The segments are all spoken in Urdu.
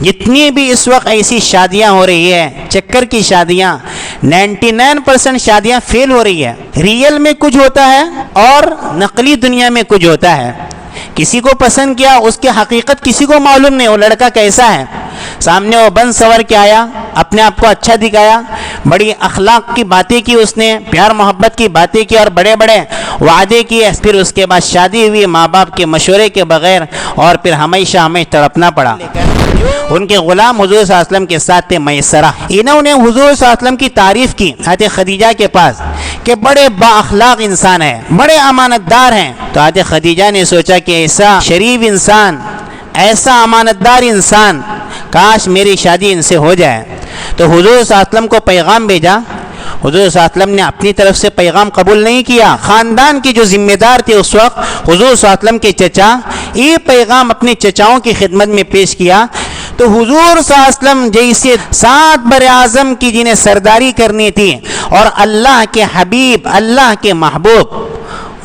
جتنی بھی اس وقت ایسی شادیاں ہو رہی ہے چکر کی شادیاں، 99% شادیاں فیل ہو رہی ہے۔ ریئل میں کچھ ہوتا ہے اور نقلی دنیا میں کچھ ہوتا ہے۔ کسی کو پسند کیا، اس کی حقیقت کسی کو معلوم نہیں، وہ لڑکا کیسا ہے۔ سامنے وہ بن سور کے آیا، اپنے آپ کو اچھا دکھایا، بڑی اخلاق کی باتیں کی، اس نے پیار محبت کی باتیں کی اور بڑے بڑے وعدے کیے، پھر اس کے بعد شادی ہوئی ماں باپ کے مشورے کے بغیر، اور پھر ہمیشہ ہمیں تڑپنا پڑا۔ ان کے غلام حضور صلی اللہ علیہ وسلم کے ساتھ تھے میسرہ، انہوں نے حضور صلی اللہ علیہ وسلم کی تعریف کی حضرت خدیجہ کے پاس کہ بڑے با اخلاق انسان ہیں، بڑے امانت دار ہیں۔ تو حضرت خدیجہ نے سوچا کہ ایسا شریف انسان، ایسا امانت دار انسان، کاش میری شادی ان سے ہو جائے۔ تو حضور صلی اللہ علیہ وسلم کو پیغام بھیجا۔ حضور صلی اللہ علیہ وسلم نے اپنی طرف سے پیغام قبول نہیں کیا، خاندان کے جو ذمہ دار تھے اس وقت حضور صلی اللہ علیہ وسلم کے چچا، یہ پیغام اپنے چچاؤں کی خدمت میں پیش کیا۔ تو حضور صلی اللہ علیہ وسلم جیسے 7 بر اعظم کی جنہیں سرداری کرنی تھی اور اللہ کے حبیب، اللہ کے محبوب،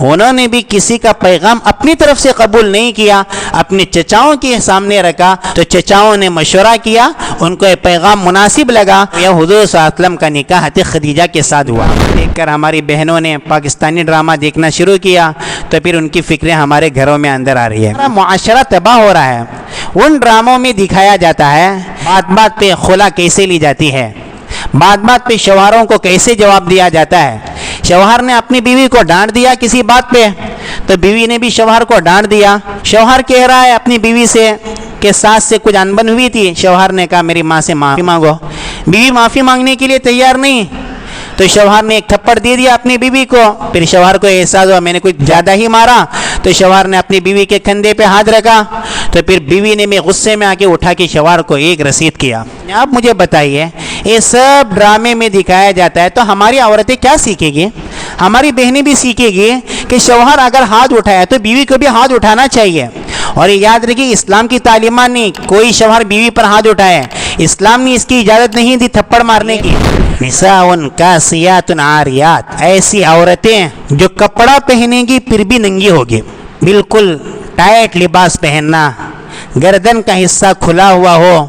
انہوں نے بھی کسی کا پیغام اپنی طرف سے قبول نہیں کیا، اپنے چچاؤں کے سامنے رکھا۔ تو چچاؤں نے مشورہ کیا، ان کو یہ پیغام مناسب لگا، یہ حضور صلی اللہ علیہ وسلم کا نکاح حضرت خدیجہ کے ساتھ ہوا۔ دیکھ کر ہماری بہنوں نے پاکستانی ڈرامہ دیکھنا شروع کیا، تو پھر ان کی فکریں ہمارے گھروں میں اندر آ رہی ہے۔ ہمارا معاشرہ تباہ ہو رہا ہے۔ ان ڈراموں میں دکھایا جاتا ہے بات بات پہ خلا کیسے لی جاتی ہے، بات بات پہ شوہروں کو کیسے جواب دیا جاتا ہے۔ شوہر نے اپنی بیوی کو ڈانٹ دیا کسی بات پہ، تو بیوی نے بھی شوہر کو ڈانٹ دیا۔ شوہر کہہ رہا ہے اپنی بیوی سے کہ ساس سے کچھ انبن ہوئی تھی، شوہر نے کہا میری ماں سے معافی مانگو، بیوی معافی مانگنے کے لیے تیار نہیں، تو شوہر نے ایک تھپڑ دے دیا اپنی بیوی کو۔ پھر شوہر کو احساس ہوا میں نے کچھ زیادہ ہی مارا، تو شوہر نے اپنی بیوی کے کندھے پہ ہاتھ رکھا، تو پھر بیوی نے بھی غصے میں آ کے اٹھا کے شوہر کو ایک رسید کیا۔ آپ مجھے بتائیے، یہ سب ڈرامے میں دکھایا جاتا ہے، تو ہماری عورتیں کیا سیکھیں گی؟ ہماری بہنیں بھی سیکھیں گی کہ شوہر اگر ہاتھ اٹھایا تو بیوی کو بھی ہاتھ اٹھانا چاہیے۔ اور یہ یاد رکھیے، اسلام کی تعلیمات نہیں کوئی شوہر بیوی پر ہاتھ اٹھائے، اسلام نے اس کی اجازت نہیں دی تھپڑ مارنے کی۔ نساء کاسیات عاریات، ایسی عورتیں جو کپڑا پہنیں گی پھر بھی ننگی ہوگی، بالکل ٹائٹ لباس پہننا، گردن کا حصہ کھلا ہوا ہو،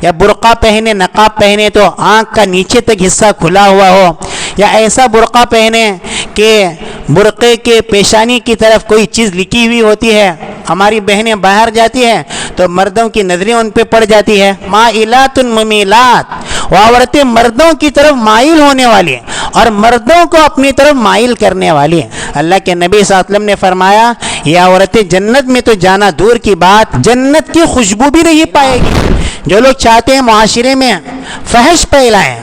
یا برقع پہنے، نقاب پہنے تو آنکھ کا نیچے تک حصہ کھلا ہوا ہو، یا ایسا برقع پہنے کہ برقعے کے پیشانی کی طرف کوئی چیز لکھی ہوئی ہوتی ہے۔ ہماری بہنیں باہر جاتی ہیں تو مردوں کی نظریں ان پہ پڑ جاتی ہے۔ مائلات ممیلات، وہ عورتیں مردوں کی طرف مائل ہونے والی ہیں اور مردوں کو اپنی طرف مائل کرنے والی ہیں۔ اللہ کے نبی صلی اللہ علیہ وسلم نے فرمایا یہ عورتیں جنت میں تو جانا دور کی بات، جنت کی خوشبو بھی نہیں پائے گی۔ جو لوگ چاہتے ہیں معاشرے میں فحش پھیلائیں،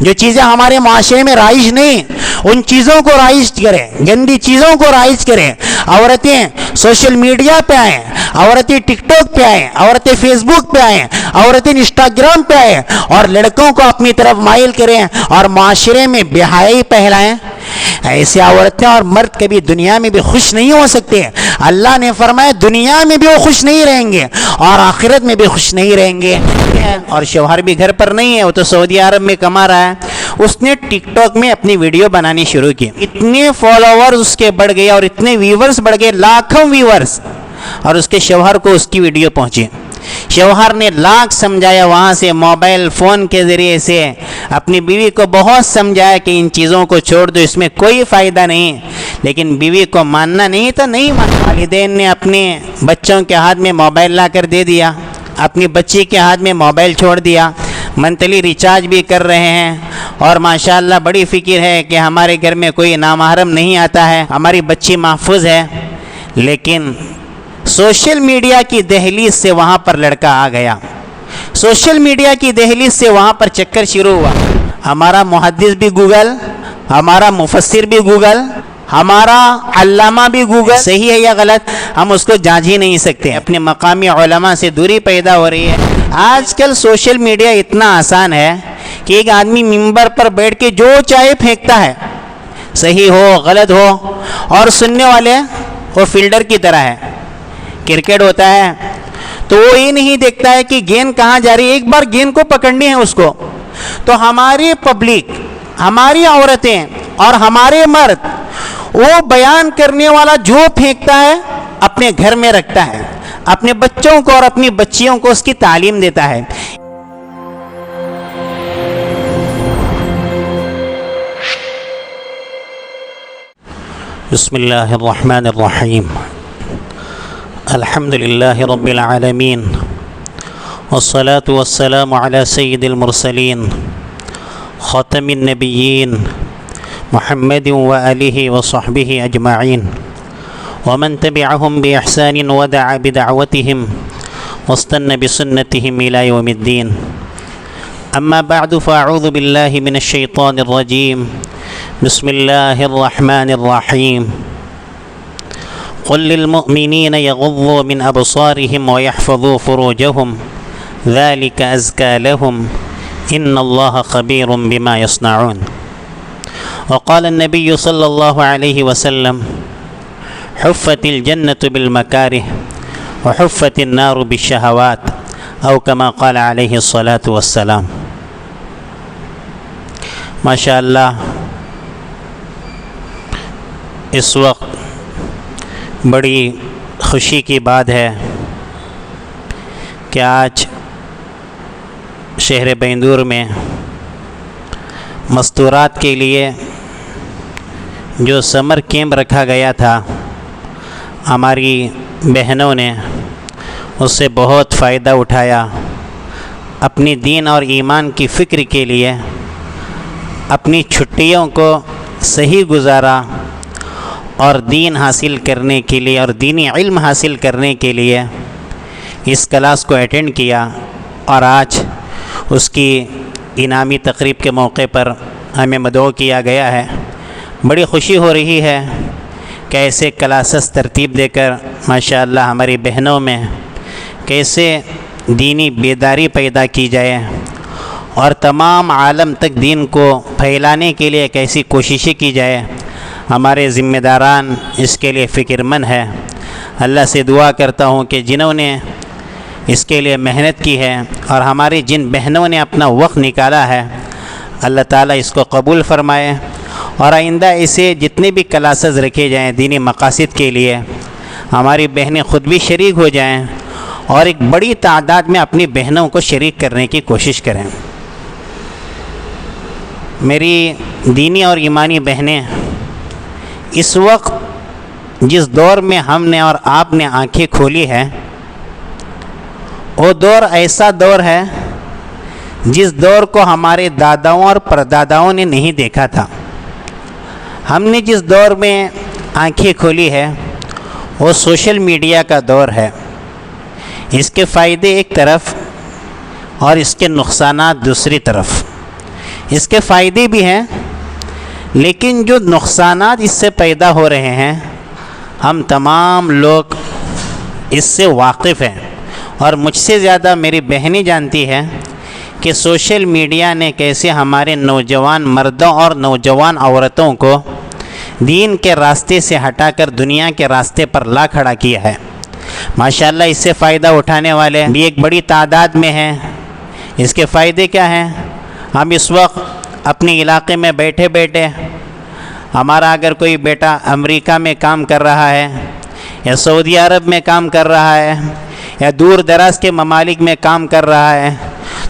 جو چیزیں ہمارے معاشرے میں رائج نہیں ان چیزوں کو رائج کریں، گندی چیزوں کو رائج کریں، عورتیں سوشل میڈیا پہ آئیں، عورتیں ٹک ٹاک پہ آئیں، عورتیں فیس بک پہ آئیں، عورتیں انسٹاگرام پہ آئیں اور لڑکوں کو اپنی طرف مائل کریں اور معاشرے میں بے حیائی پھیلائیں، ایسی عورتیں اور مرد کبھی دنیا میں بھی خوش نہیں ہو سکتے۔ اللہ نے فرمایا دنیا میں بھی وہ خوش نہیں رہیں گے اور آخرت میں بھی خوش نہیں رہیں گے۔ اور شوہر بھی گھر پر نہیں ہے، وہ تو سعودی عرب میں کما رہا ہے، اس نے ٹک ٹاک میں اپنی ویڈیو بنانی شروع کی، اتنے فالوورز اس کے بڑھ گئے اور اتنے ویورز بڑھ گئے، لاکھوں ویورز، اور اس کے شوہر کو اس کی ویڈیو پہنچی۔ شوہر نے لاکھ سمجھایا، وہاں سے موبائل فون کے ذریعے سے اپنی بیوی کو بہت سمجھایا کہ ان چیزوں کو چھوڑ دو، اس میں کوئی فائدہ نہیں، لیکن بیوی کو ماننا نہیں تو نہیں ماننا۔ والدین نے اپنے بچوں کے ہاتھ میں موبائل لا کر دے دیا، اپنی بچی کے ہاتھ میں موبائل چھوڑ دیا، منتھلی ریچارج بھی کر رہے ہیں، اور ماشاءاللہ بڑی فکر ہے کہ ہمارے گھر میں کوئی نامحرم نہیں آتا ہے، ہماری بچی محفوظ ہے۔ لیکن سوشل میڈیا کی دہلیز سے وہاں پر لڑکا آ گیا، سوشل میڈیا کی دہلیز سے وہاں پر چکر شروع ہوا۔ ہمارا محدث بھی گوگل، ہمارا مفسر بھی گوگل، ہمارا علامہ بھی گوگل، صحیح ہے یا غلط ہم اس کو جانچ ہی نہیں سکتے۔ اپنے مقامی علماء سے دوری پیدا ہو رہی ہے۔ آج کل سوشل میڈیا اتنا آسان ہے کہ ایک آدمی ممبر پر بیٹھ کے جو چاہے پھینکتا ہے، صحیح ہو غلط ہو، اور سننے والے وہ فیلڈر کی طرح ہے۔ کرکٹ ہوتا ہے تو وہ یہ نہیں دیکھتا ہے کہ گیند کہاں جا رہی ہے، ایک بار گیند کو پکڑنی ہے اس کو۔ تو ہماری پبلک، ہماری عورتیں اور ہمارے مرد، وہ بیان کرنے والا جو پھینکتا ہے اپنے گھر میں رکھتا ہے، اپنے بچوں کو اور اپنی بچیوں کو اس کی تعلیم دیتا ہے۔ بسم اللہ الرحمن الرحیم، الحمد للہ رب العالمین، والصلاة والسلام علی سید المرسلین خاتم النبیین محمد وآلہ وصحبہ اجمعین ومن تبعهم بإحسان ودعا بدعوتهم واستنى بسنتهم إلى يوم الدين، أما بعد فأعوذ بالله من الشيطان الرجيم، بسم الله الرحمن الرحيم، قل للمؤمنين يغضوا من أبصارهم ويحفظوا فروجهم ذلك أزكى لهم إن الله خبير بما يصنعون، وقال النبي صلى الله عليه وسلم حفت الجنة بالمكاره وحفت النار بالشهوات أو كما قال عليه الصلاة والسلام۔ ماشاء اللہ، اس وقت بڑی خوشی کی بات ہے کہ آج شہر بیندور میں مستورات کے لیے جو سمر کیمپ رکھا گیا تھا، ہماری بہنوں نے اس سے بہت فائدہ اٹھایا، اپنی دین اور ایمان کی فکر کے لیے اپنی چھٹیوں کو صحیح گزارا اور دین حاصل کرنے کے لیے اور دینی علم حاصل کرنے کے لیے اس کلاس کو اٹینڈ کیا، اور آج اس کی انعامی تقریب کے موقع پر ہمیں مدعو کیا گیا ہے۔ بڑی خوشی ہو رہی ہے کہ ایسے کلاسز ترتیب دے کر ماشاءاللہ ہماری بہنوں میں کیسے دینی بیداری پیدا کی جائے اور تمام عالم تک دین کو پھیلانے کے لیے کیسی کوششیں کی جائے۔ ہمارے ذمہ داران اس کے لیے فکر مند ہے۔ اللہ سے دعا کرتا ہوں کہ جنہوں نے اس کے لیے محنت کی ہے اور ہماری جن بہنوں نے اپنا وقت نکالا ہے، اللہ تعالیٰ اس کو قبول فرمائے، اور آئندہ اسے جتنے بھی کلاسز رکھے جائیں دینی مقاصد کے لیے، ہماری بہنیں خود بھی شریک ہو جائیں اور ایک بڑی تعداد میں اپنی بہنوں کو شریک کرنے کی کوشش کریں۔ میری دینی اور ایمانی بہنیں، اس وقت جس دور میں ہم نے اور آپ نے آنکھیں کھولی ہے، وہ دور ایسا دور ہے جس دور کو ہمارے داداؤں اور پرداداؤں نے نہیں دیکھا تھا۔ ہم نے جس دور میں آنکھیں کھولی ہے وہ سوشل میڈیا کا دور ہے۔ اس کے فائدے ایک طرف اور اس کے نقصانات دوسری طرف۔ اس کے فائدے بھی ہیں، لیکن جو نقصانات اس سے پیدا ہو رہے ہیں ہم تمام لوگ اس سے واقف ہیں، اور مجھ سے زیادہ میری بہنیں جانتی ہیں کہ سوشل میڈیا نے کیسے ہمارے نوجوان مردوں اور نوجوان عورتوں کو دین کے راستے سے ہٹا کر دنیا کے راستے پر لا کھڑا کیا ہے۔ ماشاءاللہ اس سے فائدہ اٹھانے والے بھی ایک بڑی تعداد میں ہیں۔ اس کے فائدے کیا ہیں؟ ہم اس وقت اپنے علاقے میں بیٹھے بیٹھے، ہمارا اگر کوئی بیٹا امریکہ میں کام کر رہا ہے یا سعودی عرب میں کام کر رہا ہے یا دور دراز کے ممالک میں کام کر رہا ہے،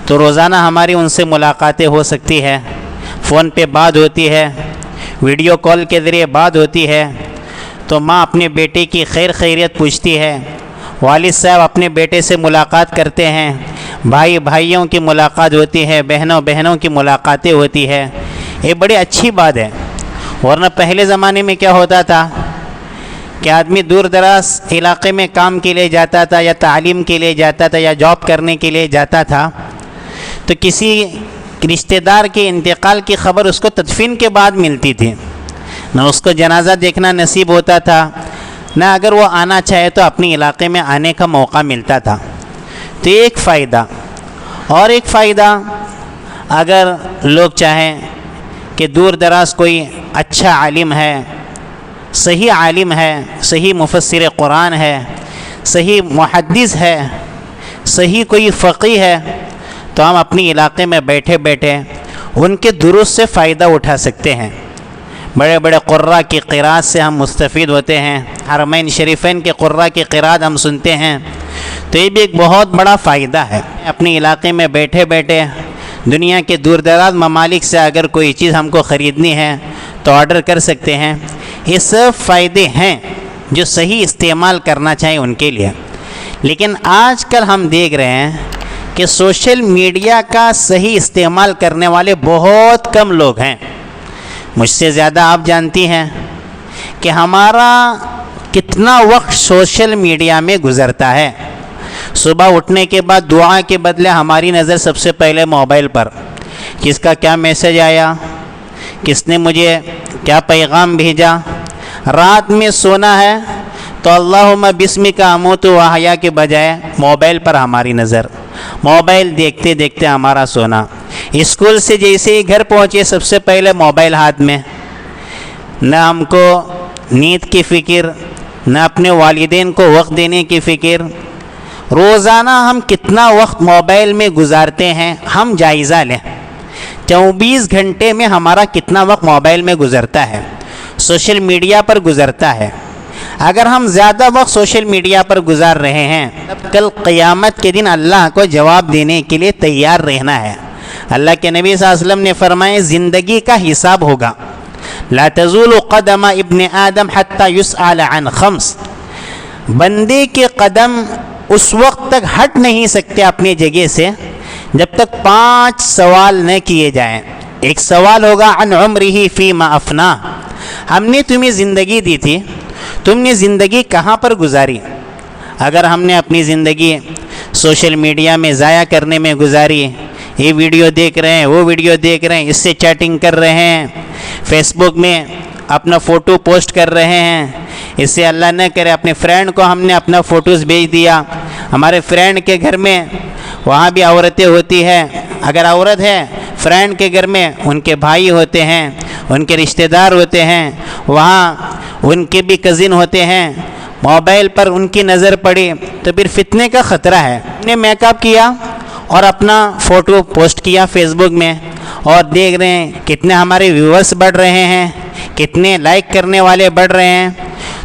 تو روزانہ ہماری ان سے ملاقاتیں ہو سکتی ہے، فون پہ بات ہوتی ہے، ویڈیو کال کے ذریعے بات ہوتی ہے۔ تو ماں اپنے بیٹے کی خیر خیریت پوچھتی ہے، والد صاحب اپنے بیٹے سے ملاقات کرتے ہیں، بھائی بھائیوں کی ملاقات ہوتی ہے، بہنوں بہنوں کی ملاقاتیں ہوتی ہے۔ یہ بڑی اچھی بات ہے، ورنہ پہلے زمانے میں کیا ہوتا تھا کہ آدمی دور دراز علاقے میں کام کے لیے جاتا تھا یا تعلیم کے لیے جاتا تھا یا جاب کرنے کے لیے جاتا تھا، تو کسی رشتہ دار کے انتقال کی خبر اس کو تدفین کے بعد ملتی تھی، نہ اس کو جنازہ دیکھنا نصیب ہوتا تھا، نہ اگر وہ آنا چاہے تو اپنے علاقے میں آنے کا موقع ملتا تھا۔ تو ایک فائدہ، اور ایک فائدہ اگر لوگ چاہیں کہ دور دراز کوئی اچھا عالم ہے، صحیح عالم ہے، صحیح مفسر قرآن ہے، صحیح محدث ہے، صحیح کوئی فقیہ ہے، تو ہم اپنی علاقے میں بیٹھے بیٹھے ان کے دروس سے فائدہ اٹھا سکتے ہیں۔ بڑے بڑے قراء کی قراءت سے ہم مستفید ہوتے ہیں، حرمین شریفین کے قراء کی قراءت ہم سنتے ہیں، تو یہ بھی ایک بہت بڑا فائدہ ہے. اپنے علاقے میں بیٹھے بیٹھے دنیا کے دور دراز ممالک سے اگر کوئی چیز ہم کو خریدنی ہے تو آرڈر کر سکتے ہیں. یہ سب فائدے ہیں جو صحیح استعمال کرنا چاہیے ان کے لیے. لیکن آج کل ہم دیکھ رہے ہیں کہ سوشل میڈیا کا صحیح استعمال کرنے والے بہت کم لوگ ہیں. مجھ سے زیادہ آپ جانتی ہیں کہ ہمارا کتنا وقت سوشل میڈیا میں گزرتا ہے. صبح اٹھنے کے بعد دعا کے بدلے ہماری نظر سب سے پہلے موبائل پر، کس کا کیا میسج آیا، کس نے مجھے کیا پیغام بھیجا. رات میں سونا ہے تو اللہم بسمک اموت و احیا کے بجائے موبائل پر ہماری نظر، موبائل دیکھتے دیکھتے ہمارا سونا. اسکول سے جیسے ہی گھر پہنچے سب سے پہلے موبائل ہاتھ میں. نہ ہم کو نیند کی فکر، نہ اپنے والدین کو وقت دینے کی فکر. روزانہ ہم کتنا وقت موبائل میں گزارتے ہیں ہم جائزہ لیں. 24 گھنٹے میں ہمارا کتنا وقت موبائل میں گزرتا ہے، سوشل میڈیا پر گزرتا ہے. اگر ہم زیادہ وقت سوشل میڈیا پر گزار رہے ہیں کل قیامت کے دن اللہ کو جواب دینے کے لیے تیار رہنا ہے. اللہ کے نبی صلی اللہ علیہ وسلم نے فرمایا زندگی کا حساب ہوگا. لا تزول قدم ابن آدم حتی یسأل عن خمس. بندے کے قدم اس وقت تک ہٹ نہیں سکتے اپنی جگہ سے جب تک 5 سوال نہ کیے جائیں. ایک سوال ہوگا عن عمرہ فیما افنا. ہم نے تمہیں زندگی دی تھی، تم نے زندگی کہاں پر گزاری؟ اگر ہم نے اپنی زندگی سوشل میڈیا میں ضائع کرنے میں گزاری، یہ ویڈیو دیکھ رہے ہیں، وہ ویڈیو دیکھ رہے ہیں، اس سے چیٹنگ کر رہے ہیں، فیس بک میں اپنا فوٹو پوسٹ کر رہے ہیں، اس سے اللہ نہ کرے اپنے فرینڈ کو ہم نے اپنا فوٹوز بھیج دیا. ہمارے فرینڈ کے گھر میں وہاں بھی عورتیں ہوتی ہیں، اگر عورت ہے فرینڈ کے گھر میں ان کے بھائی ہوتے ہیں، ان کے رشتہ دار ہوتے ہیں، وہاں ان کے بھی کزن ہوتے ہیں. موبائل پر ان کی نظر پڑی تو پھر فتنے کا خطرہ ہے. نے میک اپ کیا اور اپنا فوٹو پوسٹ کیا فیس بک میں اور دیکھ رہے ہیں کتنے ہمارے ویورز بڑھ رہے ہیں، کتنے لائک کرنے والے بڑھ رہے ہیں.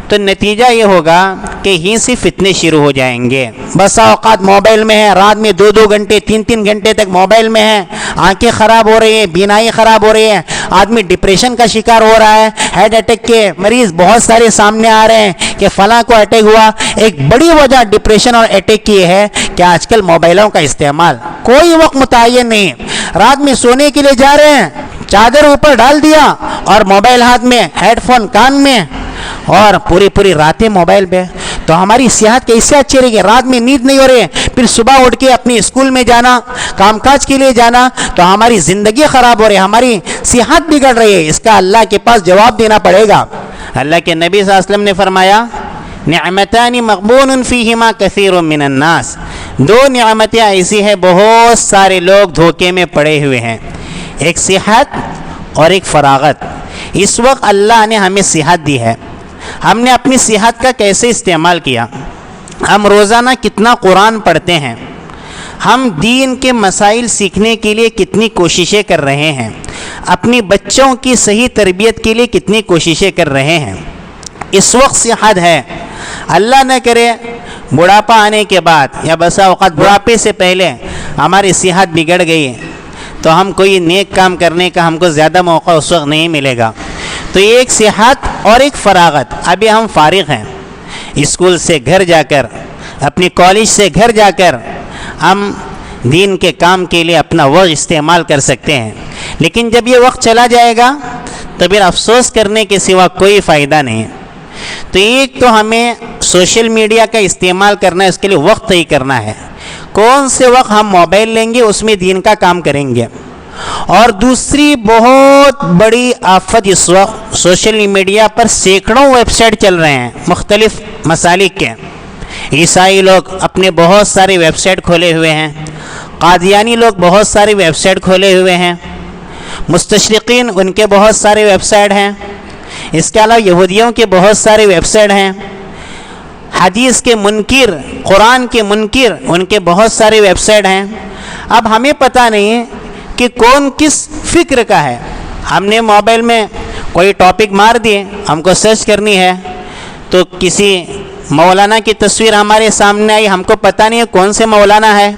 تو نتیجہ یہ ہوگا کہ یہیں سے فتنے شروع ہو جائیں گے. بسا اوقات موبائل میں ہے، رات میں 2 گھنٹے 3 گھنٹے تک موبائل میں ہے، آنکھیں خراب ہو رہی ہیں، بینائی خراب ہو رہی ہے، آدمی ڈپریشن کا شکار ہو رہا ہے. ہیڈ اٹیک کے مریض بہت سارے سامنے آ رہے ہیں کہ فلاں کو اٹیک ہوا. ایک بڑی وجہ ڈپریشن اور اٹیک کی ہے کہ آج کل موبائلوں کا استعمال کوئی وقت متعین نہیں. رات میں سونے کے لیے جا رہے ہیں، چادر اوپر ڈال دیا اور موبائل ہاتھ میں، ہیڈ فون کان میں، اور پوری راتیں موبائل پہ. تو ہماری صحت کیسے اچھی رہے گی؟ رات میں نیند نہیں ہو رہی ہے، پھر صبح اٹھ کے اپنی اسکول میں جانا، کام کاج کے لیے جانا، تو ہماری زندگی خراب ہو رہی ہے، ہماری صحت بگڑ رہی ہے. اس کا اللہ کے پاس جواب دینا پڑے گا. اللہ کے نبی صلی اللہ علیہ وسلم نے فرمایا نعمتان مغبون فیہما کثیر من الناس. 2 نعمتیں ایسی ہیں بہت سارے لوگ دھوکے میں پڑے ہوئے ہیں، ایک صحت اور ایک فراغت. اس وقت اللہ نے ہمیں صحت دی ہے، ہم نے اپنی صحت کا کیسے استعمال کیا؟ ہم روزانہ کتنا قرآن پڑھتے ہیں، ہم دین کے مسائل سیکھنے کے لیے کتنی کوششیں کر رہے ہیں، اپنی بچوں کی صحیح تربیت کے لیے کتنی کوششیں کر رہے ہیں. اس وقت صحت ہے، اللہ نہ کرے بڑھاپا آنے کے بعد یا بسا اوقات بڑھاپے سے پہلے ہماری صحت بگڑ گئی تو ہم کوئی نیک کام کرنے کا ہم کو زیادہ موقع اس وقت نہیں ملے گا. تو یہ ایک صحت اور ایک فراغت. ابھی ہم فارغ ہیں، اسکول سے گھر جا کر، اپنی کالج سے گھر جا کر ہم دین کے کام کے لیے اپنا وقت استعمال کر سکتے ہیں. لیکن جب یہ وقت چلا جائے گا تو پھر افسوس کرنے کے سوا کوئی فائدہ نہیں. تو ایک تو ہمیں سوشل میڈیا کا استعمال کرنا ہے، اس کے لیے وقت طے کرنا ہے. کون سے وقت ہم موبائل لیں گے اس میں دین کا کام کریں گے. اور دوسری بہت بڑی آفت اس وقت سوشل میڈیا پر سینکڑوں ویب سائٹ چل رہے ہیں مختلف مسالک کے. عیسائی لوگ اپنے بہت سارے ویب سائٹ کھولے ہوئے ہیں، قادیانی لوگ بہت سارے ویب سائٹ کھولے ہوئے ہیں، مستشرقین ان کے بہت سارے ویب سائٹ ہیں. اس کے علاوہ یہودیوں کے بہت سارے ویب سائٹ ہیں. حدیث کے منکر، قرآن کے منکر، ان کے بہت سارے ویب سائٹ ہیں. اب ہمیں پتہ نہیں کہ کون کس فکر کا ہے. ہم نے موبائل میں کوئی ٹاپک مار دیے، ہم کو سرچ کرنی ہے تو کسی مولانا کی تصویر ہمارے سامنے آئی, ہم کو پتہ نہیں ہے کون سے مولانا ہے,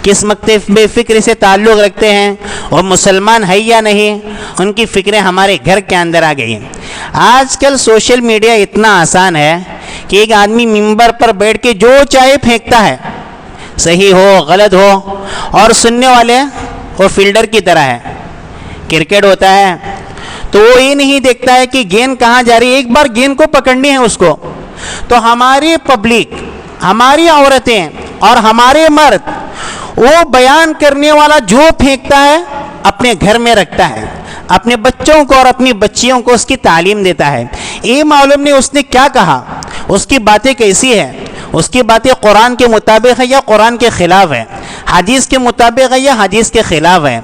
کس مکتب فکر سے تعلق رکھتے ہیں, اور مسلمان ہے یا نہیں, ان کی فکریں ہمارے گھر کے اندر آ گئی ہیں. آج کل سوشل میڈیا اتنا آسان ہے کہ ایک آدمی ممبر پر بیٹھ کے جو چاہے پھینکتا ہے, صحیح ہو غلط ہو, اور سننے والے وہ فیلڈر کی طرح ہے. کرکٹ ہوتا ہے تو وہ یہ نہیں دیکھتا ہے کہ گیند کہاں جا رہی ہے, ایک بار گیند کو پکڑنی ہے اس کو. تو ہماری پبلک, ہماری عورتیں اور ہمارے مرد, وہ بیان کرنے والا جو پھینکتا ہے اپنے گھر میں رکھتا ہے, اپنے بچوں کو اور اپنی بچیوں کو اس کی تعلیم دیتا ہے. یہ معلوم نہیں اس نے کیا کہا, اس کی باتیں کیسی ہے, اس کی باتیں قرآن کے مطابق ہے یا قرآن کے خلاف ہے, حدیث کے مطابق ہے یا حدیث کے خلاف ہے,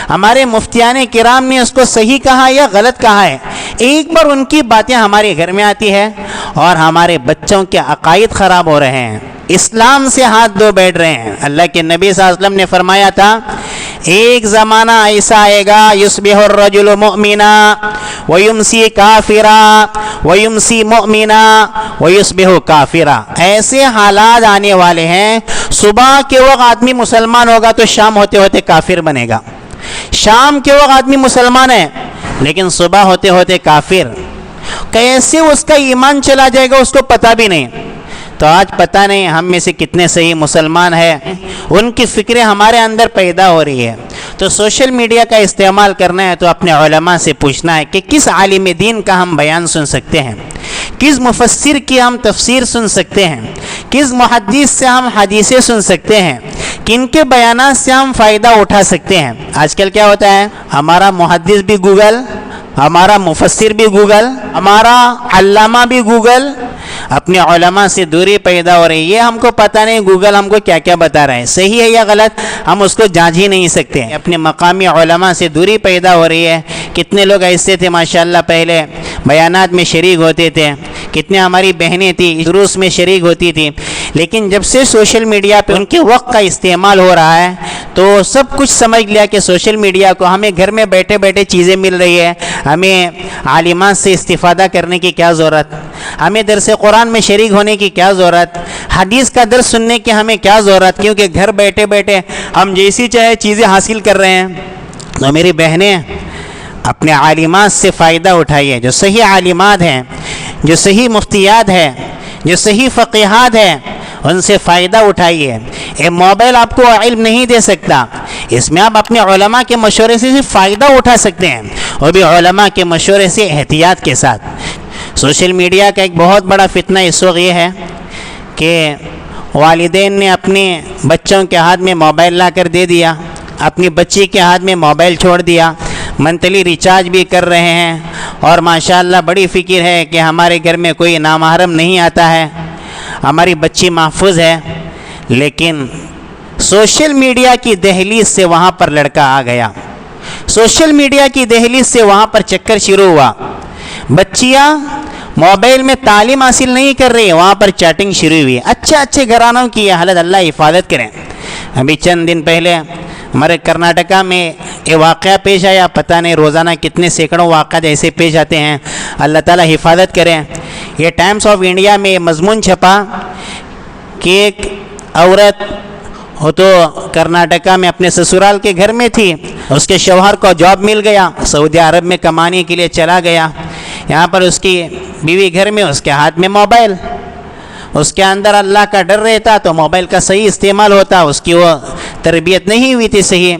ہمارے مفتیان کرام نے اس کو صحیح کہا یا غلط کہا ہے. ایک بار ان کی باتیں ہمارے گھر میں آتی ہے اور ہمارے بچوں کے عقائد خراب ہو رہے ہیں, اسلام سے ہاتھ دھو بیٹھ رہے ہیں. اللہ کے نبی صلی اللہ علیہ وسلم نے فرمایا تھا, ایک زمانہ ایسا آئے گا یصبح الرجل مؤمنا ویمسی کافرا ویمسی مؤمنا ویصبح کافرا. ایسے حالات آنے والے ہیں, صبح کے وقت آدمی مسلمان ہوگا تو شام ہوتے ہوتے کافر بنے گا, شام کے وقت آدمی مسلمان ہے لیکن صبح ہوتے ہوتے کافر. کیسے اس کا ایمان چلا جائے گا اس کو پتہ بھی نہیں. تو آج پتہ نہیں ہم میں سے کتنے صحیح مسلمان ہیں, ان کی فکریں ہمارے اندر پیدا ہو رہی ہے. تو سوشل میڈیا کا استعمال کرنا ہے تو اپنے علماء سے پوچھنا ہے کہ کس عالم دین کا ہم بیان سن سکتے ہیں, کس مفسر کی ہم تفسیر سن سکتے ہیں, کس محدث سے ہم حدیثیں سن سکتے ہیں, کن کے بیانات سے ہم فائدہ اٹھا سکتے ہیں. آج کل کیا ہوتا ہے, ہمارا محدث بھی گوگل, ہمارا مفسر بھی گوگل, ہمارا علامہ بھی گوگل. اپنے علماء سے دوری پیدا ہو رہی ہے. یہ ہم کو پتہ نہیں گوگل ہم کو کیا کیا بتا رہے ہیں, صحیح ہے یا غلط, ہم اس کو جانچ ہی نہیں سکتے. اپنے مقامی علماء سے دوری پیدا ہو رہی ہے. کتنے لوگ ایسے تھے ماشاءاللہ پہلے بیانات میں شریک ہوتے تھے, کتنے ہماری بہنیں تھیں دروس میں شریک ہوتی تھیں, لیکن جب سے سوشل میڈیا پہ ان کے وقت کا استعمال ہو رہا ہے تو سب کچھ سمجھ لیا کہ سوشل میڈیا کو ہمیں گھر میں بیٹھے بیٹھے چیزیں مل رہی ہے, ہمیں عالمات سے استفادہ کرنے کی کیا ضرورت, ہمیں درس قرآن میں شریک ہونے کی کیا ضرورت, حدیث کا درس سننے کی ہمیں کیا ضرورت, کیونکہ گھر بیٹھے بیٹھے ہم جیسی چاہے چیزیں حاصل کر رہے ہیں. تو میری بہنیں اپنے عالمات سے فائدہ اٹھائیے, جو صحیح عالمات ہیں, جو صحیح مفتیات ہیں, جو صحیح فقیہات ہیں, ان سے فائدہ اٹھائیے. یہ موبائل آپ کو علم نہیں دے سکتا, اس میں آپ اپنے علماء کے مشورے سے فائدہ اٹھا سکتے ہیں, وہ بھی علماء کے مشورے سے احتیاط کے ساتھ. سوشل میڈیا کا ایک بہت بڑا فتنہ اس وقت یہ ہے کہ والدین نے اپنے بچوں کے ہاتھ میں موبائل لا کر دے دیا, اپنی بچی کے ہاتھ میں موبائل چھوڑ دیا, منتھلی ریچارج بھی کر رہے ہیں, اور ماشاءاللہ بڑی فکر ہے کہ ہمارے گھر میں کوئی نامحرم نہیں آتا ہے, ہماری بچی محفوظ ہے. لیکن سوشل میڈیا کی دہلیز سے وہاں پر لڑکا آ گیا, سوشل میڈیا کی دہلیز سے وہاں پر چکر شروع ہوا. بچیاں موبائل میں تعلیم حاصل نہیں کر رہی, وہاں پر چیٹنگ شروع ہوئی. اچھے گھرانوں کی یہ حالت, اللہ حفاظت کریں. ابھی چند دن پہلے ہمارے کرناٹکا میں یہ واقعہ پیش آیا, پتہ نہیں روزانہ کتنے سینکڑوں واقعات ایسے پیش آتے ہیں, اللہ تعالیٰ حفاظت کریں. یہ ٹائمز آف انڈیا میں مضمون چھپا کہ ایک عورت وہ تو کرناٹکا میں اپنے سسرال کے گھر میں تھی, اس کے شوہر کو جاب مل گیا, سعودی عرب میں کمانے کے لیے چلا گیا. یہاں پر اس کی بیوی گھر میں, اس کے ہاتھ میں موبائل, اس کے اندر اللہ کا ڈر رہتا تو موبائل کا صحیح استعمال ہوتا. اس کی وہ تربیت نہیں ہوئی تھی صحیح,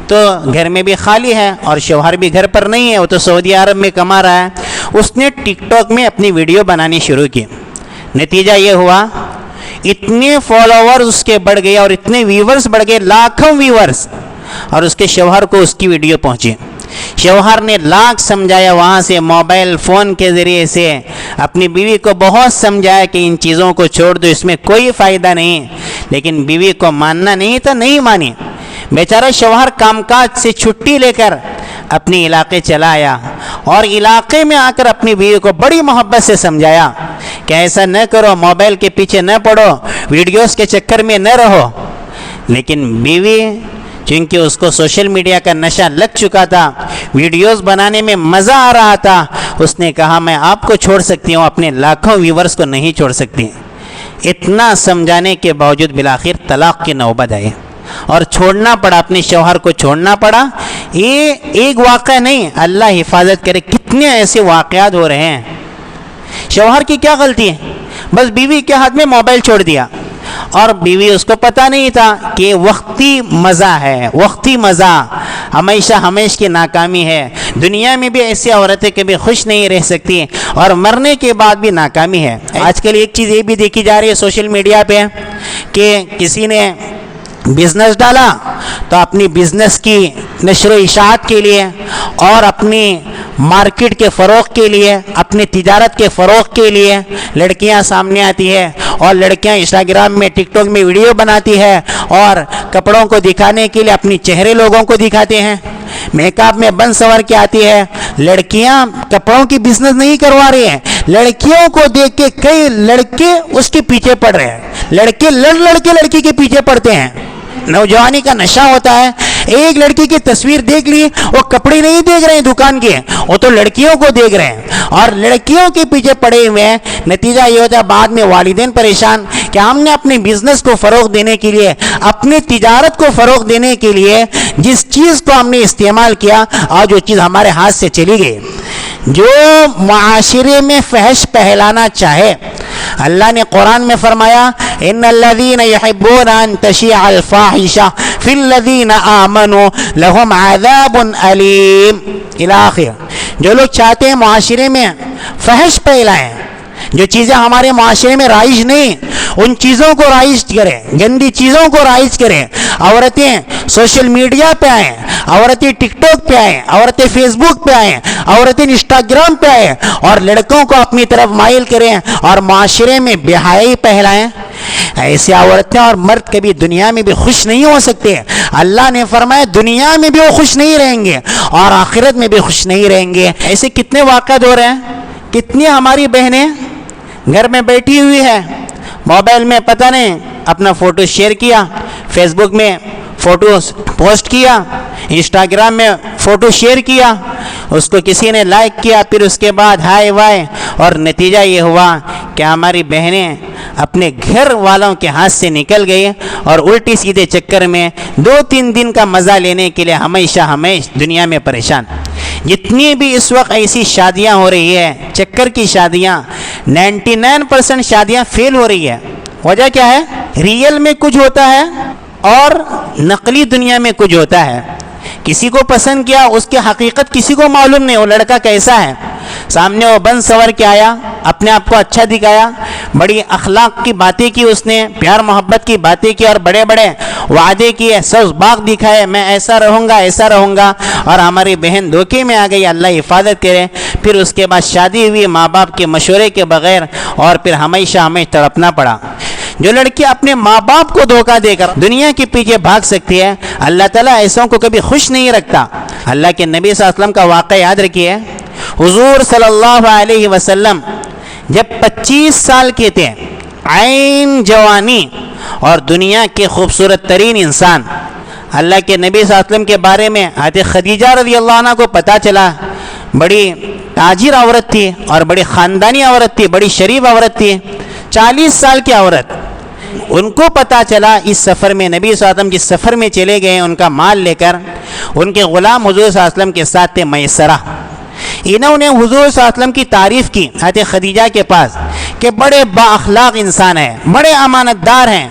تو گھر میں بھی خالی ہے اور شوہر بھی گھر پر نہیں ہے, وہ تو سعودی عرب میں کما رہا ہے. اس نے ٹک ٹاک میں اپنی ویڈیو بنانی شروع کی. نتیجہ یہ ہوا اتنے فالوورز اس کے بڑھ گئے اور اتنے ویورز بڑھ گئے, لاکھوں ویورز, اور اس کے شوہر کو اس کی ویڈیو پہنچی. شوہر نے لاکھ سمجھایا, وہاں سے موبائل فون کے ذریعے سے اپنی بیوی کو بہت سمجھایا کہ ان چیزوں کو چھوڑ دو, اس میں کوئی فائدہ نہیں, لیکن بیوی کو ماننا نہیں تو نہیں مانی. بیچارہ شوہر کام کاج سے چھٹی لے کر اپنے علاقے چلا آیا, اور علاقے میں آ کر اپنی بیوی کو بڑی محبت سے سمجھایا کہ ایسا نہ کرو, موبائل کے پیچھے نہ پڑو, ویڈیوز کے چکر میں نہ رہو. لیکن بیوی چونکہ اس کو سوشل میڈیا کا نشہ لگ چکا تھا, ویڈیوز بنانے میں مزہ آ رہا تھا, اس نے کہا میں آپ کو چھوڑ سکتی ہوں, اپنے لاکھوں ویورز کو نہیں چھوڑ سکتی. اتنا سمجھانے کے باوجود بالآخر طلاق کی نوبت آئی اور چھوڑنا پڑا، اپنے شوہر کو چھوڑنا پڑا۔ یہ ایک واقعہ نہیں، اللہ حفاظت کرے کتنے ایسے واقعات ہو رہے ہیں۔ شوہر کی کیا غلطی ہے؟ بس بیوی کے ہاتھ میں موبائل چھوڑ دیا، اور بیوی اس کو پتہ نہیں تھا کہ وقتی مزہ ہے، وقتی مزہ ہمیشہ کی ناکامی ہے۔ دنیا میں بھی ایسی عورتیں کبھی خوش نہیں رہ سکتی اور مرنے کے بعد بھی ناکامی ہے۔ آج کل ایک چیز یہ بھی دیکھی جا رہی ہے سوشل میڈیا پہ کہ کسی نے بزنس ڈالا تو اپنی بزنس کی نشر و اشاعت کے لیے اور اپنی مارکیٹ کے فروغ کے لیے، اپنی تجارت کے فروغ کے لیے لڑکیاں سامنے آتی ہے، اور لڑکیاں انسٹاگرام میں ٹک ٹاک میں ویڈیو بناتی ہے اور کپڑوں کو دکھانے کے لیے اپنی چہرے لوگوں کو دکھاتے ہیں، میک اپ میں بن سنور کے آتی ہے۔ لڑکیاں کپڑوں کی بزنس نہیں کروا رہی ہیں، لڑکیوں کو دیکھ کے کئی لڑکے اس کے پیچھے پڑ رہے ہیں، لڑکے لڑ کے لڑکی کے پیچھے پڑتے ہیں۔ نوجوانی کا نشہ ہوتا ہے، ایک لڑکی کی تصویر دیکھ لی، وہ کپڑے نہیں دیکھ رہے ہیں دکان کے، وہ تو لڑکیوں کو دیکھ رہے ہیں اور لڑکیوں کے پیچھے پڑے ہوئے ہیں۔ نتیجہ یہ ہوتا ہے بعد میں والدین پریشان کہ ہم نے اپنے بزنس کو فروغ دینے کے لیے، اپنی تجارت کو فروغ دینے کے لیے جس چیز کو ہم نے استعمال کیا، آج وہ چیز ہمارے ہاتھ سے چلی گئی۔ جو معاشرے میں فحش پھیلانا چاہے، اللہ نے قرآن میں فرمایا ان الذین یحبون ان تشیع الفاحشہ فی الذین آمنوا لہم عذاب علیم الی آخر۔ جو لوگ چاہتے ہیں معاشرے میں فحش پھیلائیں، جو چیزیں ہمارے معاشرے میں رائج نہیں ان چیزوں کو رائج کریں، گندی چیزوں کو رائج کریں، عورتیں سوشل میڈیا پہ آئیں، عورتیں ٹک ٹاک پہ آئیں، عورتیں فیس بک پہ آئیں، عورتیں انسٹاگرام پہ آئیں اور لڑکوں کو اپنی طرف مائل کریں اور معاشرے میں بے حیائی پھیلائیں، ایسی عورتیں اور مرد کبھی دنیا میں بھی خوش نہیں ہو سکتے۔ اللہ نے فرمایا دنیا میں بھی وہ خوش نہیں رہیں گے اور آخرت میں بھی خوش نہیں رہیں گے۔ ایسے کتنے واقعات ہو رہے ہیں، کتنی ہماری بہنیں گھر میں بیٹھی ہوئی ہے، موبائل میں پتہ نہیں اپنا فوٹو شیئر کیا، فیس بک میں فوٹو پوسٹ کیا، انسٹاگرام میں فوٹو شیئر کیا، اس کو کسی نے لائک کیا، پھر اس کے بعد ہائے وائے، اور نتیجہ یہ ہوا کہ ہماری بہنیں اپنے گھر والوں کے ہاتھ سے نکل گئی اور الٹی سیدھے چکر میں 2-3 دن کا مزہ لینے کے لیے ہمیشہ دنیا میں پریشان۔ جتنی بھی اس وقت ایسی شادیاں ہو رہی ہے، چکر کی شادیاں، 99% شادیاں فیل ہو رہی ہے۔ وجہ کیا ہے؟ ریئل میں کچھ ہوتا ہے اور نقلی دنیا میں کچھ ہوتا ہے۔ کسی کو پسند کیا، اس کی حقیقت کسی کو معلوم نہیں، وہ لڑکا کیسا ہے، سامنے وہ بن سور کے آیا، اپنے آپ کو اچھا دکھایا، بڑی اخلاق کی باتیں کی، اس نے پیار محبت کی باتیں کی اور بڑے بڑے وعدے کیے، سبز باغ دکھائے، میں ایسا رہوں گا، اور ہماری بہن دھوکے میں آ گئی، اللہ حفاظت کرے۔ پھر اس کے بعد شادی ہوئی ماں باپ کے مشورے کے بغیر، اور پھر ہمیشہ تڑپنا پڑا۔ جو لڑکی اپنے ماں باپ کو دھوکہ دے کر دنیا کے پیچھے بھاگ سکتی ہے، اللہ تعالیٰ ایسوں کو کبھی خوش نہیں رکھتا۔ اللہ کے نبی صلی اللہ علیہ وسلم کا واقعہ یاد رکھیے، حضور صلی اللہ علیہ وسلم جب 25 سال کے تھے، عین جوانی اور دنیا کے خوبصورت ترین انسان، اللہ کے نبی صلی اللہ علیہ وسلم کے بارے میں حضرت خدیجہ رضی اللہ عنہ کو پتہ چلا، بڑی تاجر عورت تھی اور بڑی خاندانی عورت تھی، بڑی شریف عورت تھی، 40 سال کی عورت۔ ان کو پتہ چلا اس سفر میں، نبی صلی اللہ علیہ وسلم جس سفر میں چلے گئے ان کا مال لے کر، ان کے غلام حضور صلی اللہ علیہ وسلم کے ساتھ تھے میسرہ۔ انہوں نے حضور صلی اللہ علیہ وسلم کی تعریف کی حضرت خدیجہ کے پاس کہ بڑے با اخلاق انسان ہیں، بڑے امانت دار ہیں،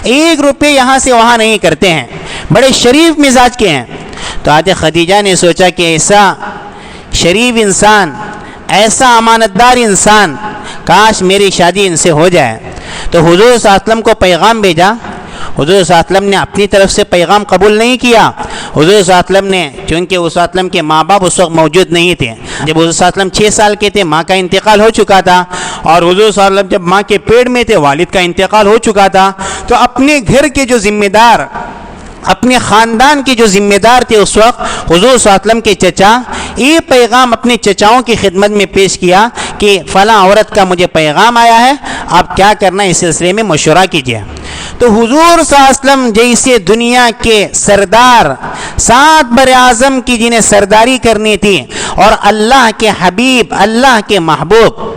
1 روپے یہاں سے وہاں نہیں کرتے ہیں، بڑے شریف مزاج کے ہیں۔ تو حضرت خدیجہ نے سوچا کہ ایسا شریف انسان، ایسا امانت دار انسان، کاش میری شادی ان سے ہو جائے۔ تو حضور صلی اللہ علیہ وسلم کو پیغام بھیجا۔ حضور صلی اللہ علیہ وسلم نے اپنی طرف سے پیغام قبول نہیں کیا۔ حضور صلی اللہ علیہ وسلم نے، چونکہ حضور صلی اللہ علیہ وسلم کے ماں باپ اس وقت موجود نہیں تھے، جب حضور صلی اللہ علیہ وسلم 6 سال کے تھے ماں کا انتقال ہو چکا تھا، اور حضور صلی اللہ علیہ وسلم جب ماں کے پیٹ میں تھے والد کا انتقال ہو چکا تھا، تو اپنے گھر کے جو ذمہ دار، اپنے خاندان کے جو ذمہ دار تھے اس وقت حضور صلی اللہ علیہ وسلم کے چچا، یہ پیغام اپنے چچاؤں کی خدمت میں پیش کیا کہ فلاں عورت کا مجھے پیغام آیا ہے، آپ کیا کرنا ہے اس سلسلے میں مشورہ کیجیے۔ تو حضور صلی اللہ علیہ وسلم جیسے دنیا کے سردار، 7 براعظم کی جنہیں سرداری کرنی تھی، اور اللہ کے حبیب، اللہ کے محبوب،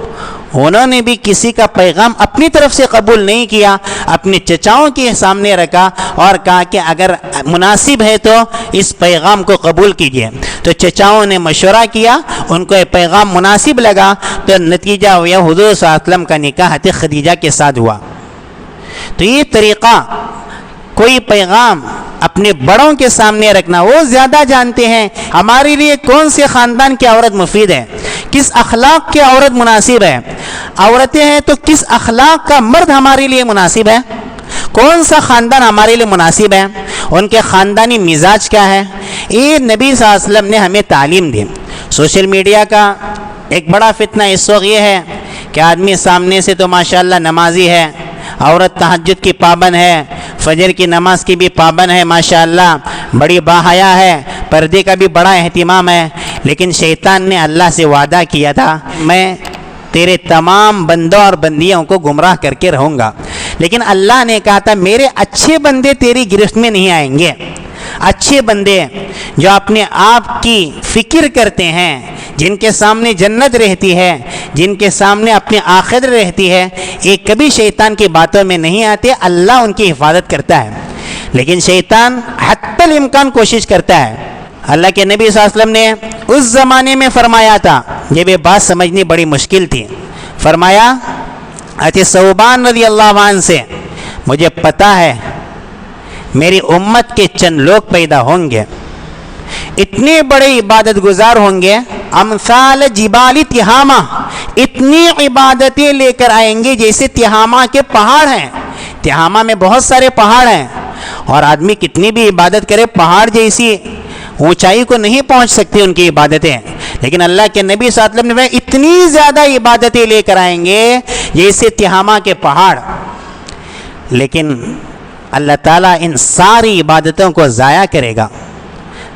انہوں نے بھی کسی کا پیغام اپنی طرف سے قبول نہیں کیا، اپنے چچاؤں کے سامنے رکھا اور کہا کہ اگر مناسب ہے تو اس پیغام کو قبول کیجیے۔ تو چچاؤں نے مشورہ کیا، ان کو یہ پیغام مناسب لگا، تو نتیجہ ہوا حضور صلی اللہ علیہ وسلم کا نکاح حضرت خدیجہ کے ساتھ ہوا۔ تو یہ طریقہ، کوئی پیغام اپنے بڑوں کے سامنے رکھنا، وہ زیادہ جانتے ہیں ہمارے لیے کون سے خاندان کی عورت مفید ہے، کس اخلاق کی عورت مناسب ہے، عورتیں ہیں تو کس اخلاق کا مرد ہمارے لیے مناسب ہے، کون سا خاندان ہمارے لیے مناسب ہے، ان کے خاندانی مزاج کیا ہے، یہ نبی صلی اللہ علیہ وسلم نے ہمیں تعلیم دی۔ سوشل میڈیا کا ایک بڑا فتنہ اس وقت یہ ہے کہ آدمی سامنے سے تو ماشاءاللہ نمازی ہے، عورت تہجد کی پابند ہے، فجر کی نماز کی بھی پابند ہے، ماشاءاللہ بڑی باحیا ہے، پردے کا بھی بڑا اہتمام ہے، لیکن شیطان نے اللہ سے وعدہ کیا تھا میں تیرے تمام بندوں اور بندیوں کو گمراہ کر کے رہوں گا، لیکن اللہ نے کہا تھا میرے اچھے بندے تیری گرفت میں نہیں آئیں گے۔ اچھے بندے جو اپنے آپ کی فکر کرتے ہیں، جن کے سامنے جنت رہتی ہے، جن کے سامنے اپنی آخرت رہتی ہے، یہ کبھی شیطان کی باتوں میں نہیں آتے، اللہ ان کی حفاظت کرتا ہے۔ لیکن شیطان حتی الامکان کوشش کرتا ہے۔ اللہ کے نبی صلی اللہ علیہ وسلم نے اس زمانے میں فرمایا تھا، جب یہ بات سمجھنی بڑی مشکل تھی، فرمایا حضرت ثوبان رضی اللہ عنہ سے، مجھے پتا ہے میری امت کے چند لوگ پیدا ہوں گے، اتنے بڑے عبادت گزار ہوں گے، امثال جبال تہامہ، اتنی عبادتیں لے کر آئیں گے جیسے تہامہ کے پہاڑ ہیں۔ تہامہ میں بہت سارے پہاڑ ہیں، اور آدمی کتنی بھی عبادت کرے پہاڑ جیسی اونچائی کو نہیں پہنچ سکتی ان کی عبادتیں، لیکن اللہ کے نبی صلی اللہ علیہ وسلم نے اتنی زیادہ عبادتیں لے کر آئیں گے جیسے تہامہ کے پہاڑ، لیکن اللہ تعالیٰ ان ساری عبادتوں کو ضائع کرے گا۔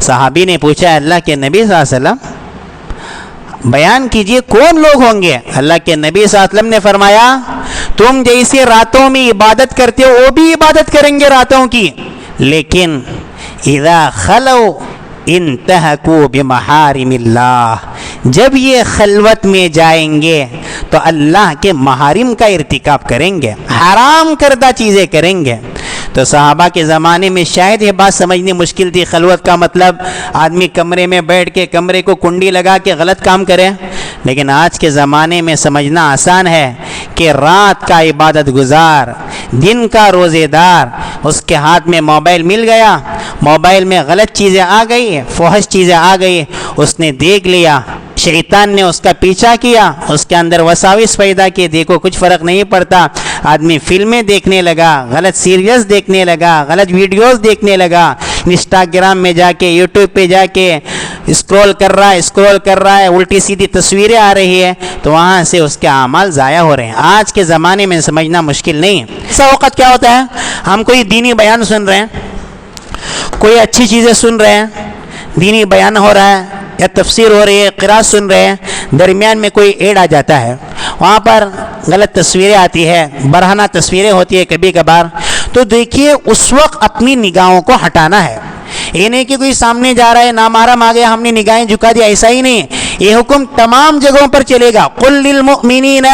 صحابی نے پوچھا اللہ کے نبی صلی اللہ علیہ وسلم بیان کیجئے کون لوگ ہوں گے؟ اللہ کے نبی صلی اللہ علیہ وسلم نے فرمایا تم جیسے راتوں میں عبادت کرتے ہو وہ بھی عبادت کریں گے راتوں کی، لیکن اذا خلو انتہکوا بمحارم اللہ، جب یہ خلوت میں جائیں گے تو اللہ کے محارم کا ارتکاب کریں گے، حرام کردہ چیزیں کریں گے۔ تو صحابہ کے زمانے میں شاید یہ بات سمجھنی مشکل تھی، خلوت کا مطلب آدمی کمرے میں بیٹھ کے کمرے کو کنڈی لگا کے غلط کام کرے، لیکن آج کے زمانے میں سمجھنا آسان ہے کہ رات کا عبادت گزار، دن کا روزے دار، اس کے ہاتھ میں موبائل مل گیا، موبائل میں غلط چیزیں آ گئی، فحش چیزیں آ گئی، اس نے دیکھ لیا، شیطان نے اس کا پیچھا کیا، اس کے اندر وساوس پیدا کیے، دیکھو کچھ فرق نہیں پڑتا، آدمی فلمیں دیکھنے لگا، غلط سیریلز دیکھنے لگا، غلط ویڈیوز دیکھنے لگا، انسٹاگرام میں جا کے یوٹیوب پہ جا کے اسکرول کر رہا ہے، الٹی سیدھی تصویریں آ رہی ہے، تو وہاں سے اس کے اعمال ضائع ہو رہے ہیں۔ آج کے زمانے میں سمجھنا مشکل نہیں ہے۔ ایسا وقت کیا ہوتا ہے، ہم کوئی دینی بیان سن رہے ہیں، کوئی اچھی چیزیں سن رہے ہیں، دینی بیان ہو رہا ہے یا تفسیر ہو رہی ہے، قرات سن رہے ہیں، درمیان میں کوئی ایڈ آ جاتا ہے، وہاں پر غلط تصویریں آتی ہے، برہنہ تصویریں ہوتی ہے کبھی کبھار، تو دیکھیے اس وقت اپنی نگاہوں کو ہٹانا ہے۔ یہ نہیں کہ کوئی سامنے جا رہا ہے نامحرم آ گیا ہم نے نگاہیں جھکا دیا، ایسا ہی نہیں، یہ حکم تمام جگہوں پر چلے گا۔ قل للمؤمنین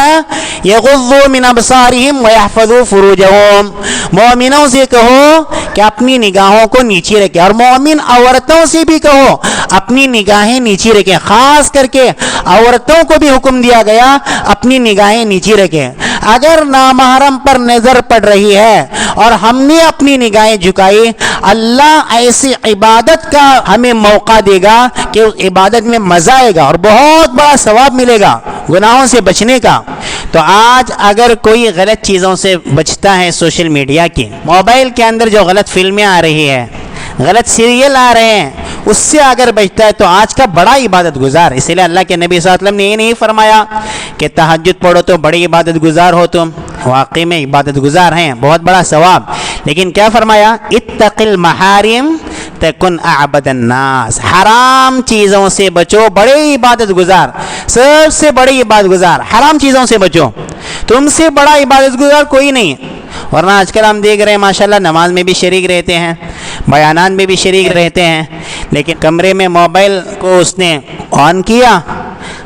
یغضوا من ابصارہم ویحفظوا فروجہم، مومنوں سے کہو کہ اپنی نگاہوں کو نیچے رکھیں، اور مومن عورتوں سے بھی کہو اپنی نگاہیں نیچے رکھیں، خاص کر کے عورتوں کو بھی حکم دیا گیا اپنی نگاہیں نیچے رکھیں۔ اگر نامحرم پر نظر پڑ رہی ہے اور ہم نے اپنی نگاہیں جھکائی، اللہ ایسی عبادت کا ہمیں موقع دے گا کہ اس عبادت میں مزہ آئے گا اور بہت بڑا ثواب ملے گا گناہوں سے بچنے کا۔ تو آج اگر کوئی غلط چیزوں سے بچتا ہے، سوشل میڈیا کی، موبائل کے اندر جو غلط فلمیں آ رہی ہے، غلط سیریل آ رہے ہیں، اس سے اگر بچتا ہے تو آج کا بڑا عبادت گزار۔ اس لیے اللہ کے نبی صلی اللہ علیہ وسلم نے یہ نہیں فرمایا کہ تہجد پڑھو تو بڑی عبادت گزار ہو، تم واقعی میں عبادت گزار ہیں، بہت بڑا ثواب، لیکن کیا فرمایا؟ اتق المحارم تکن اعبد الناس، حرام چیزوں سے بچو، بڑے عبادت گزار، سب سے بڑی عبادت گزار، حرام چیزوں سے بچو، تم سے بڑا عبادت گزار کوئی نہیں۔ ورنہ آج کل ہم دیکھ رہے ہیں ماشاءاللہ نماز میں بھی شریک رہتے ہیں، بیانات میں بھی شریک رہتے ہیں، لیکن کمرے میں موبائل کو اس نے آن کیا،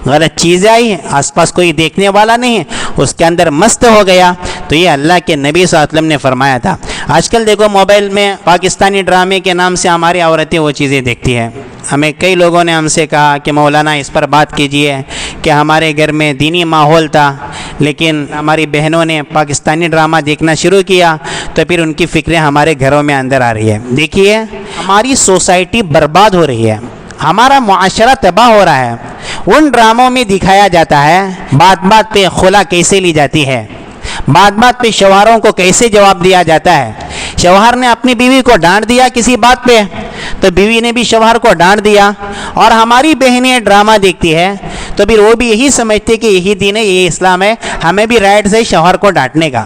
غلط چیزیں آئی ہیں, آس پاس کوئی دیکھنے والا نہیں ہے, اس کے اندر مست ہو گیا. تو یہ اللہ کے نبی صلی اللہ علیہ وسلم نے فرمایا تھا. آج کل دیکھو موبائل میں پاکستانی ڈرامے کے نام سے ہماری عورتیں وہ چیزیں دیکھتی ہیں. ہمیں کئی لوگوں نے ہم سے کہا کہ مولانا اس پر بات کیجئے کہ ہمارے گھر میں دینی ماحول تھا, لیکن ہماری بہنوں نے پاکستانی ڈرامہ دیکھنا شروع کیا تو پھر ان کی فکریں ہمارے گھروں میں اندر آ رہی ہے. دیکھیے ہماری سوسائٹی برباد ہو رہی ہے, ہمارا معاشرہ تباہ ہو رہا ہے. ان ڈراموں میں دکھایا جاتا ہے بات بات پہ خلا کیسے لی جاتی ہے, بات بات پہ شوہروں کو کیسے جواب دیا جاتا ہے. شوہر نے اپنی بیوی کو ڈانٹ دیا کسی بات پہ تو بیوی نے بھی شوہر کو ڈانٹ دیا. اور ہماری بہنیں ڈرامہ دیکھتی ہے تو پھر وہ بھی یہی سمجھتی کہ یہی دین ہے, یہی اسلام ہے, ہمیں بھی رائٹ ہے شوہر کو ڈانٹنے کا.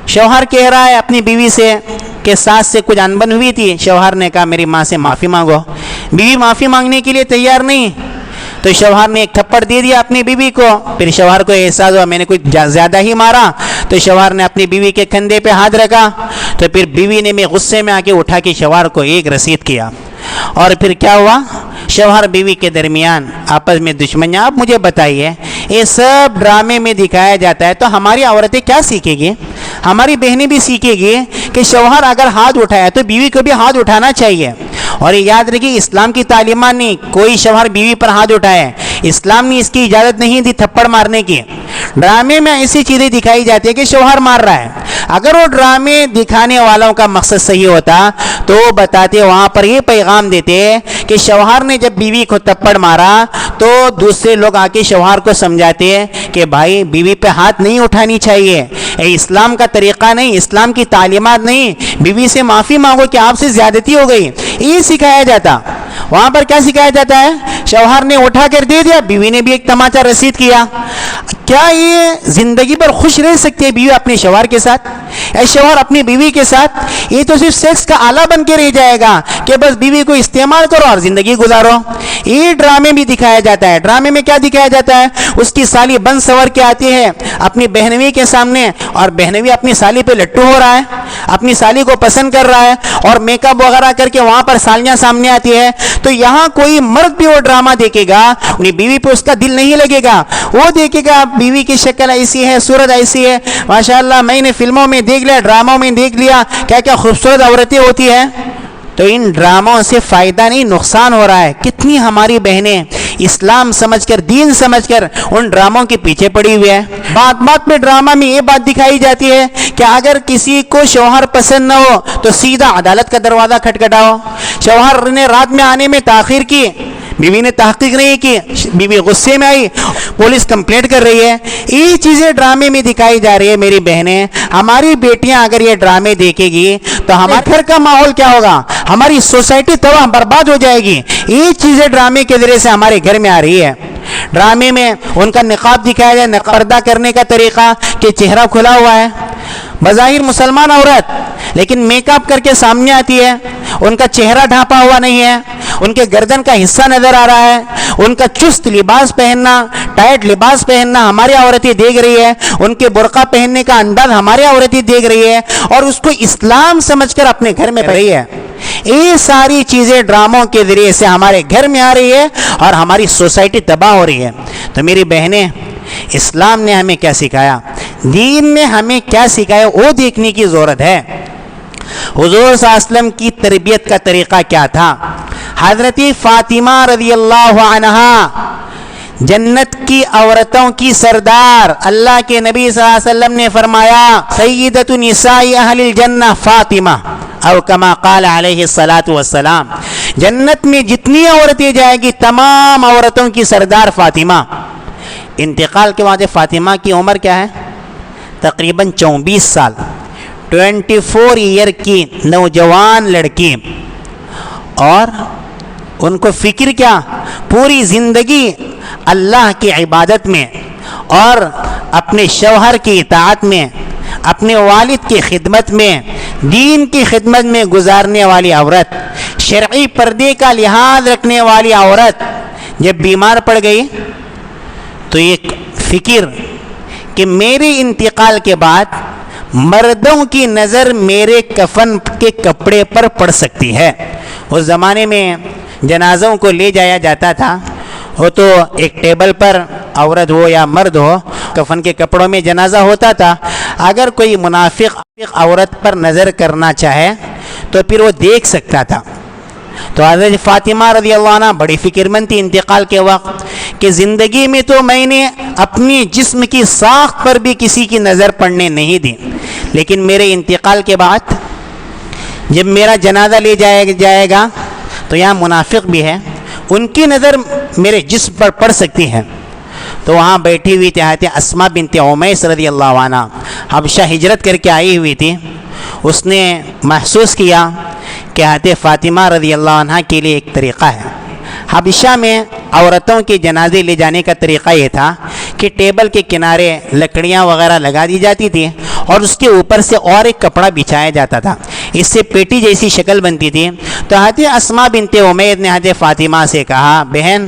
شوہر کہہ رہا ہے اپنی بیوی سے کہ ساس سے کچھ انبن ہوئی تھی, شوہر نے کہا میری ماں سے معافی مانگو. بیوی معافی مانگنے کے لیے تیار نہیں تو شوہر نے ایک تھپڑ دے دیا اپنی بیوی کو. پھر شوہر کو احساس ہوا میں نے کچھ زیادہ ہی مارا, تو شوہر نے اپنی بیوی کے کندھے پہ ہاتھ رکھا. تو پھر بیوی نے میں غصے میں آ کے اٹھا کے شوہر کو ایک رسید کیا. اور پھر کیا ہوا, شوہر بیوی کے درمیان آپس میں دشمنیاں. آپ مجھے بتائیے یہ سب ڈرامے میں دکھایا جاتا ہے تو ہماری عورتیں کیا سیکھیں گی؟ ہماری بہنیں بھی سیکھے گی کہ شوہر اگر ہاتھ اٹھایا تو بیوی کو بھی ہاتھ اٹھانا چاہیے. اور یہ یاد رکھیے اسلام کی تعلیمات نہیں کوئی شوہر بیوی پر ہاتھ اٹھائے, اسلام نے اس کی اجازت نہیں دی تھپڑ مارنے کی. ڈرامے میں ایسی چیزیں دکھائی جاتی ہے کہ شوہر مار رہا ہے. اگر وہ ڈرامے دکھانے والوں کا مقصد صحیح ہوتا تو وہ بتاتے, وہاں پر یہ پیغام دیتے کہ شوہر نے جب بیوی کو تھپڑ مارا تو دوسرے لوگ آ کے شوہر کو سمجھاتے کہ بھائی بیوی پہ ہاتھ نہیں اٹھانی چاہیے, اسلام کا طریقہ نہیں, اسلام کی تعلیمات نہیں, بیوی سے معافی مانگو کہ آپ سے زیادتی ہو گئی. یہ سکھایا جاتا. وہاں پر کیا سکھایا جاتا ہے, شوہر نے اٹھا کر دے دیا, بیوی نے بھی ایک تماچا رسید کیا. کیا یہ زندگی پر خوش رہ سکتی ہے بیوی اپنے شوہر کے ساتھ, یا شوہر اپنی بیوی کے ساتھ؟ یہ تو صرف سیکس کا آلہ بن کے رہ جائے گا کہ بس بیوی کو استعمال کرو اور زندگی گزارو. یہ ڈرامے بھی دکھایا جاتا ہے. ڈرامے میں کیا دکھایا جاتا ہے, اس کی سالی بن سور کے آتی ہے اپنی بہنوی کے سامنے, اور بہنوی اپنی سالی پہ لٹو ہو رہا ہے, اپنی سالی کو پسند کر رہا ہے, اور میک اپ وغیرہ کر کے وہاں پر سالیاں سامنے آتی ہے. تو یہاں کوئی مرد بھی وہ ڈرامہ دیکھے گا, اپنی بیوی پہ اس کا دل نہیں لگے گا. وہ دیکھے گا بیوی کی شکل ایسی ہے, صورت ایسی ہے, ماشاءاللہ میں نے فلموں میں دیکھ لیا, ڈراموں میں دیکھ لیا کیا کیا خوبصورت عورتیں ہوتی ہیں. تو ان ڈراموں سے فائدہ نہیں نقصان ہو رہا ہے. کتنی ہماری بہنیں اسلام سمجھ کر, دین سمجھ کر ان ڈراموں کے پیچھے پڑی ہوئی ہے. بات بات میں ڈرامہ میں یہ بات دکھائی جاتی ہے کہ اگر کسی کو شوہر پسند نہ ہو تو سیدھا عدالت کا دروازہ کھٹکھٹاؤ. شوہر نے رات میں آنے میں تاخیر کی, بیوی نے تحقیق نہیں کی, بیوی غصے میں آئی, پولیس کمپلینٹ کر رہی ہے. یہ چیزیں ڈرامے میں دکھائی جا رہی ہے. میری بہنیں, ہماری بیٹیاں اگر یہ ڈرامے دیکھے گی تو ہمارے گھر کا ماحول کیا ہوگا, ہماری سوسائٹی تباہ برباد ہو جائے گی. یہ چیزیں ڈرامے کے ذریعے سے ہمارے گھر میں آ رہی ہے. ڈرامے میں ان کا نقاب دکھایا جائے, پردہ کرنے کا طریقہ کہ چہرہ کھلا ہوا ہے, بظاہر مسلمان عورت لیکن میک اپ کر کے سامنے آتی ہے, ان کا چہرہ ڈھانپا ہوا نہیں ہے, ان کے گردن کا حصہ نظر آ رہا ہے, ان کا چست لباس پہننا, ٹائٹ لباس پہننا ہماری عورتیں دیکھ رہی ہے, ان کے برقع پہننے کا انداز ہماری عورتیں دیکھ رہی ہے, اور اس کو اسلام سمجھ کر اپنے گھر میں رہی ہے. یہ ساری چیزیں ڈراموں کے ذریعے سے ہمارے گھر میں آ رہی ہے اور ہماری سوسائٹی تباہ ہو رہی ہے. تو میری بہنیں, اسلام نے ہمیں کیا سکھایا, دین نے ہمیں کیا سکھایا, وہ دیکھنے کی ضرورت ہے. حضور صلی اللہ علیہ وسلم کی تربیت کا طریقہ کیا تھا. حضرت فاطمہ رضی اللہ عنہا جنت کی عورتوں کی سردار, اللہ کے نبی صلی اللہ علیہ وسلم نے فرمایا سیدۃ نساء اہل الجنہ فاطمہ, او کما قال علیہ الصلاۃ والسلام, جنت میں جتنی عورتیں جائیں گی تمام عورتوں کی سردار فاطمہ. انتقال کے بعد فاطمہ کی عمر کیا ہے, تقریباً 24 سال, 24 ایئر کی نوجوان لڑکی, اور ان کو فکر کیا, پوری زندگی اللہ کی عبادت میں اور اپنے شوہر کی اطاعت میں, اپنے والد کی خدمت میں, دین کی خدمت میں گزارنے والی عورت, شرعی پردے کا لحاظ رکھنے والی عورت جب بیمار پڑ گئی تو ایک فکر کہ میرے انتقال کے بعد مردوں کی نظر میرے کفن کے کپڑے پر پڑ سکتی ہے. اس زمانے میں جنازوں کو لے جایا جاتا تھا, وہ تو ایک ٹیبل پر عورت ہو یا مرد ہو کفن کے کپڑوں میں جنازہ ہوتا تھا، اگر کوئی منافق عورت پر نظر کرنا چاہے تو پھر وہ دیکھ سکتا تھا۔ تو حضرت فاطمہ رضی اللہ عنہ بڑی فکر مند تھی انتقال کے وقت کہ زندگی میں تو میں نے اپنی جسم کی ساخت پر بھی کسی کی نظر پڑنے نہیں دی، لیکن میرے انتقال کے بعد جب میرا جنازہ لے جائے گا تو یہاں منافق بھی ہے، ان کی نظر میرے جسم پر پڑ سکتی ہے۔ تو وہاں بیٹھی ہوئی تھی حضرت اسماء بنت عمیس رضی اللہ عنہ، حبشہ ہجرت کر کے آئی ہوئی تھی۔ اس نے محسوس کیا کہ حضرت فاطمہ رضی اللہ عنہ کے لیے ایک طریقہ ہے۔ حبشہ میں عورتوں کے جنازے لے جانے کا طریقہ یہ تھا کہ ٹیبل کے کنارے لکڑیاں وغیرہ لگا دی جاتی تھی اور اس کے اوپر سے اور ایک کپڑا بچھایا جاتا تھا، اس سے پیٹی جیسی شکل بنتی تھی۔ تو حضرت اسماء بنت عمیس نے حضرت فاطمہ سے کہا، بہن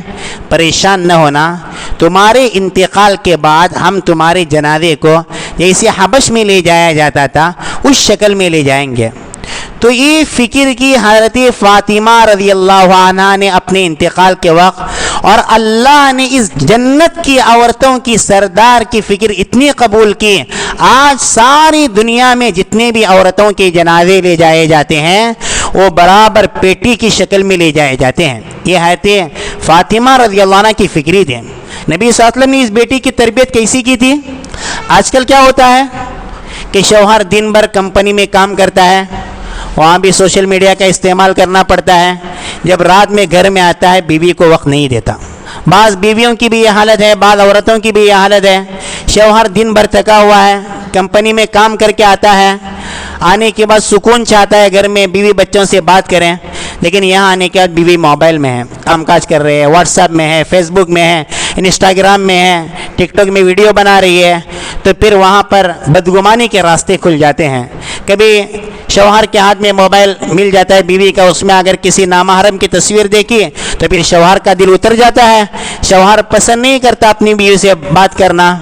پریشان نہ ہونا، تمہارے انتقال کے بعد ہم تمہارے جنازے کو جیسے حبش میں لے جایا جاتا تھا اس شکل میں لے جائیں گے۔ تو یہ فکر کی حضرت فاطمہ رضی اللہ عنہ نے اپنے انتقال کے وقت، اور اللہ نے اس جنت کی عورتوں کی سردار کی فکر اتنی قبول کی، آج ساری دنیا میں جتنے بھی عورتوں کے جنازے لے جائے جاتے ہیں وہ برابر پیٹی کی شکل میں لے جائے جاتے ہیں۔ یہ حضرت فاطمہ رضی اللہ عنہ کی فکری تھے۔ نبی صلی اللہ علیہ وسلم نے اس بیٹی کی تربیت کیسی کی تھی؟ آج کل کیا ہوتا ہے کہ شوہر دن بھر کمپنی میں کام کرتا ہے، وہاں بھی سوشل میڈیا کا استعمال کرنا پڑتا ہے، جب رات میں گھر میں آتا ہے بیوی کو وقت نہیں دیتا۔ بعض بیویوں کی بھی یہ حالت ہے، بعض عورتوں کی بھی یہ حالت ہے، شوہر دن بھر تھکا ہوا ہے، کمپنی میں کام کر کے آتا ہے، آنے کے بعد سکون چاہتا ہے گھر میں بیوی بچوں سے بات کریں، لیکن یہاں آنے کے بعد بیوی موبائل میں ہے، کام کاج کر رہے ہیں، واٹس ایپ میں ہے، فیس بک میں ہے، انسٹاگرام میں ہے، ٹک ٹاک میں ویڈیو بنا رہی ہے، تو پھر وہاں پر بدگمانی کے راستے کھل جاتے ہیں۔ کبھی شوہر کے ہاتھ میں موبائل مل جاتا ہے بیوی کا، اس میں اگر کسی نامحرم کی تصویر دیکھی تو پھر شوہر کا دل اتر جاتا ہے، شوہر پسند نہیں کرتا اپنی بیوی سے بات کرنا۔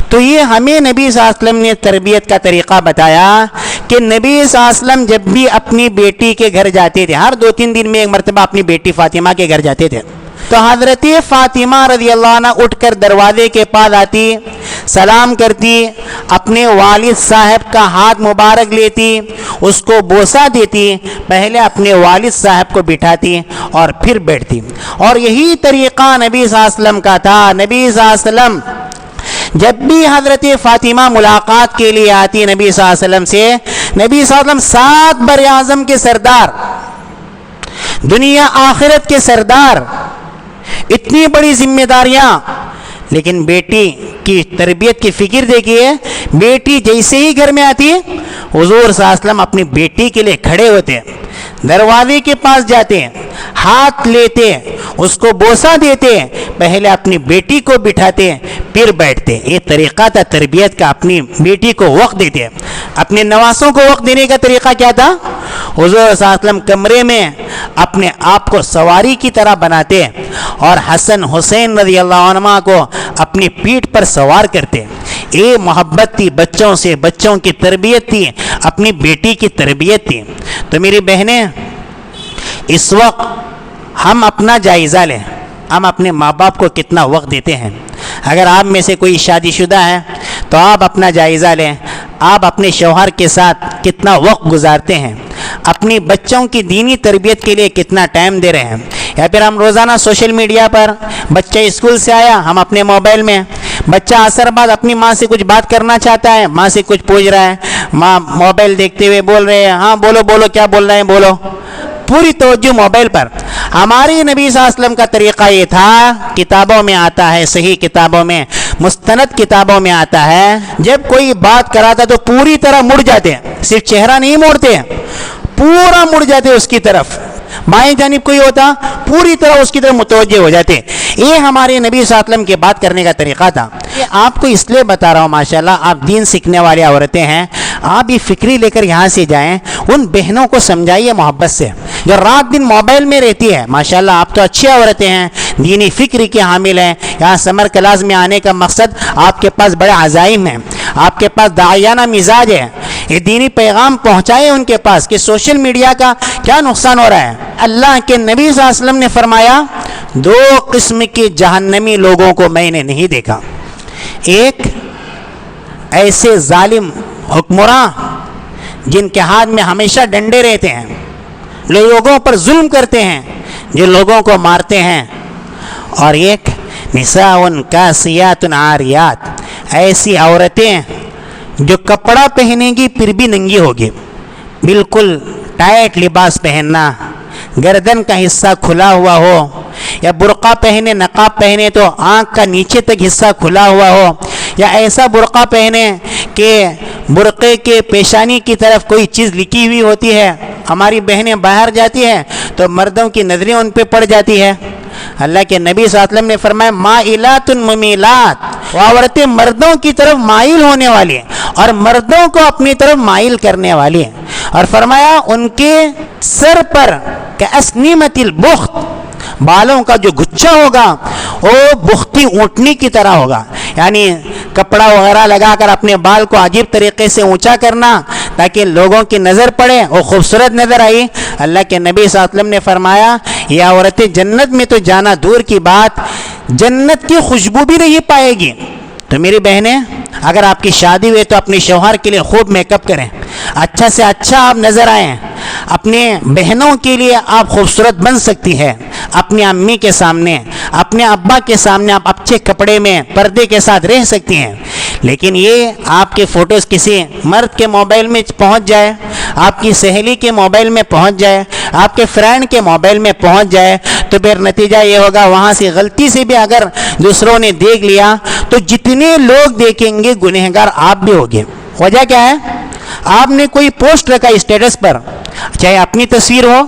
تو یہ ہمیں نبی صلی اللہ علیہ وسلم نے تربیت کا طریقہ بتایا کہ نبی صلی اللہ علیہ وسلم جب بھی اپنی بیٹی کے گھر جاتے تھے، ہر 2-3 دن میں ایک مرتبہ اپنی بیٹی فاطمہ کے گھر جاتے تھے، تو حضرت فاطمہ رضی اللہ عنہ اٹھ کر دروازے کے پاس آتی، سلام کرتی، اپنے والد صاحب کا ہاتھ مبارک لیتی، اس کو بوسہ دیتی، پہلے اپنے والد صاحب کو بٹھاتی اور پھر بیٹھتی۔ اور یہی طریقہ نبی صلی اللہ علیہ وسلم کا تھا۔ نبی صلی اللہ علیہ وسلم جب بھی حضرت فاطمہ ملاقات کے لیے آتی نبی صلی اللہ علیہ وسلم سے، نبی صلی اللہ علیہ وسلم 7 بر اعظم کے سردار، دنیا آخرت کے سردار، اتنی بڑی ذمہ داریاں، لیکن بیٹی کی تربیت کی فکر دیکھیے، بیٹی جیسے ہی گھر میں آتی حضور صلی اللہ علیہ وسلم اپنی بیٹی کے لیے کھڑے ہوتے، دروازے کے پاس جاتے، ہاتھ لیتے، اس کو بوسہ دیتے، پہلے اپنی بیٹی کو بٹھاتے پھر بیٹھتے۔ یہ طریقہ تھا تربیت کا، اپنی بیٹی کو وقت دیتے۔ اپنے نواسوں کو وقت دینے کا طریقہ کیا تھا؟ حضور صلی اللہ علیہ وسلم کمرے میں اپنے آپ کو سواری کی طرح بناتے اور حسن حسین رضی اللہ عنہ کو اپنی پیٹھ پر سوار کرتے۔ یہ محبت تھی بچوں سے، بچوں کی تربیت تھی، اپنی بیٹی کی تربیت تھی۔ تو میری بہنیں، اس وقت ہم اپنا جائزہ لیں، ہم اپنے ماں باپ کو کتنا وقت دیتے ہیں۔ اگر آپ میں سے کوئی شادی شدہ ہے تو آپ اپنا جائزہ لیں، آپ اپنے شوہر کے ساتھ کتنا وقت گزارتے ہیں، اپنی بچوں کی دینی تربیت کے لیے کتنا ٹائم دے رہے ہیں، یا پھر ہم روزانہ سوشل میڈیا پر، بچہ اسکول سے آیا ہم اپنے موبائل میں، بچہ عصر بعد اپنی ماں سے کچھ بات کرنا چاہتا ہے، ماں سے کچھ پوچھ رہا ہے، ماں موبائل دیکھتے ہوئے بول رہے ہیں، ہاں بولو بولو کیا بول رہے ہیں بولو، پوری توجہ موبائل پر۔ ہماری نبی صلی اللہ علیہ وسلم کا طریقہ یہ تھا، کتابوں میں آتا ہے، صحیح کتابوں میں، مستند کتابوں میں آتا ہے، جب کوئی بات کراتا تو پوری طرح مڑ جاتے ہیں، صرف چہرہ نہیں موڑتے، پورا مڑ جاتے اس کی طرف، بائیں جانب کوئی ہوتا پوری طرح اس کی طرف متوجہ ہو جاتے۔ یہ ہمارے نبی صلی اللہ علیہ وسلم کے بات کرنے کا طریقہ تھا۔ یہ آپ کو اس لیے بتا رہا ہوں، ماشاءاللہ آپ دین سیکھنے والی عورتیں ہیں، آپ یہ فکری لے کر یہاں سے جائیں، ان بہنوں کو سمجھائیے محبت سے، جو رات دن موبائل میں رہتی ہے۔ ماشاءاللہ آپ تو اچھی عورتیں ہیں، دینی فکر کی حامل ہیں، یہاں سمر کلاس میں آنے کا مقصد آپ کے پاس بڑے عزائم ہیں، آپ کے پاس داعیانہ مزاج ہے، یہ دینی پیغام پہنچائے ان کے پاس کہ سوشل میڈیا کا کیا نقصان ہو رہا ہے۔ اللہ کے نبی صلی اللہ علیہ وسلم نے فرمایا دو قسم کے جہنمی لوگوں کو میں نے نہیں دیکھا. ایک ایسے ظالم حکمراں جن کے ہاتھ میں ہمیشہ ڈنڈے رہتے ہیں, لوگوں پر ظلم کرتے ہیں, جو لوگوں کو مارتے ہیں. اور ایک نساء کاسیات عاریات, ایسی عورتیں جو کپڑا پہنے گی پھر بھی ننگی ہوگی, بالکل ٹائٹ لباس پہننا, گردن کا حصہ کھلا ہوا ہو, یا برقع پہنے, نقاب پہنے تو آنکھ کا نیچے تک حصہ کھلا ہوا ہو, یا ایسا برقع پہنے کہ برقعے کے پیشانی کی طرف کوئی چیز لکھی ہوئی ہوتی ہے. ہماری بہنیں باہر جاتی ہیں تو مردوں کی نظریں ان پہ پڑ جاتی ہے. اللہ کے نبی صلی اللہ علیہ وسلم نے فرمایا مائلات ممیلات, وہ عورتیں مردوں کی طرف مائل ہونے والی ہیں اور مردوں کو اپنی طرف مائل کرنے والی ہیں. اور فرمایا ان کے سر پر کأسنمۃ البخت, بالوں کا جو گچھا ہوگا وہ بختی اونٹنی کی طرح ہوگا, یعنی کپڑا وغیرہ لگا کر اپنے بال کو عجیب طریقے سے اونچا کرنا تاکہ لوگوں کی نظر پڑے, وہ خوبصورت نظر آئی. اللہ کے نبی صلی اللہ علیہ وسلم نے فرمایا یہ عورتیں جنت میں تو جانا دور کی بات, جنت کی خوشبو بھی نہیں پائے گی. تو میری بہنیں, اگر آپ کی شادی ہوئی تو اپنے شوہر کے لیے خوب میک اپ کریں, اچھا سے اچھا آپ نظر آئیں. اپنے بہنوں کے لیے آپ خوبصورت بن سکتی ہے, اپنی امی کے سامنے, اپنے ابا کے سامنے آپ اچھے کپڑے میں پردے کے ساتھ رہ سکتی ہیں. لیکن یہ آپ کے فوٹوز کسی مرد کے موبائل میں پہنچ جائے, آپ کی سہیلی کے موبائل میں پہنچ جائے, آپ کے فرینڈ کے موبائل میں پہنچ جائے, تو پھر نتیجہ یہ ہوگا وہاں سے غلطی سے بھی اگر دوسروں نے دیکھ لیا تو جتنے لوگ دیکھیں گے گنہگار آپ بھی ہوگے. وجہ کیا ہے؟ آپ نے کوئی پوسٹ رکھا اسٹیٹس پر, چاہے اپنی تصویر ہو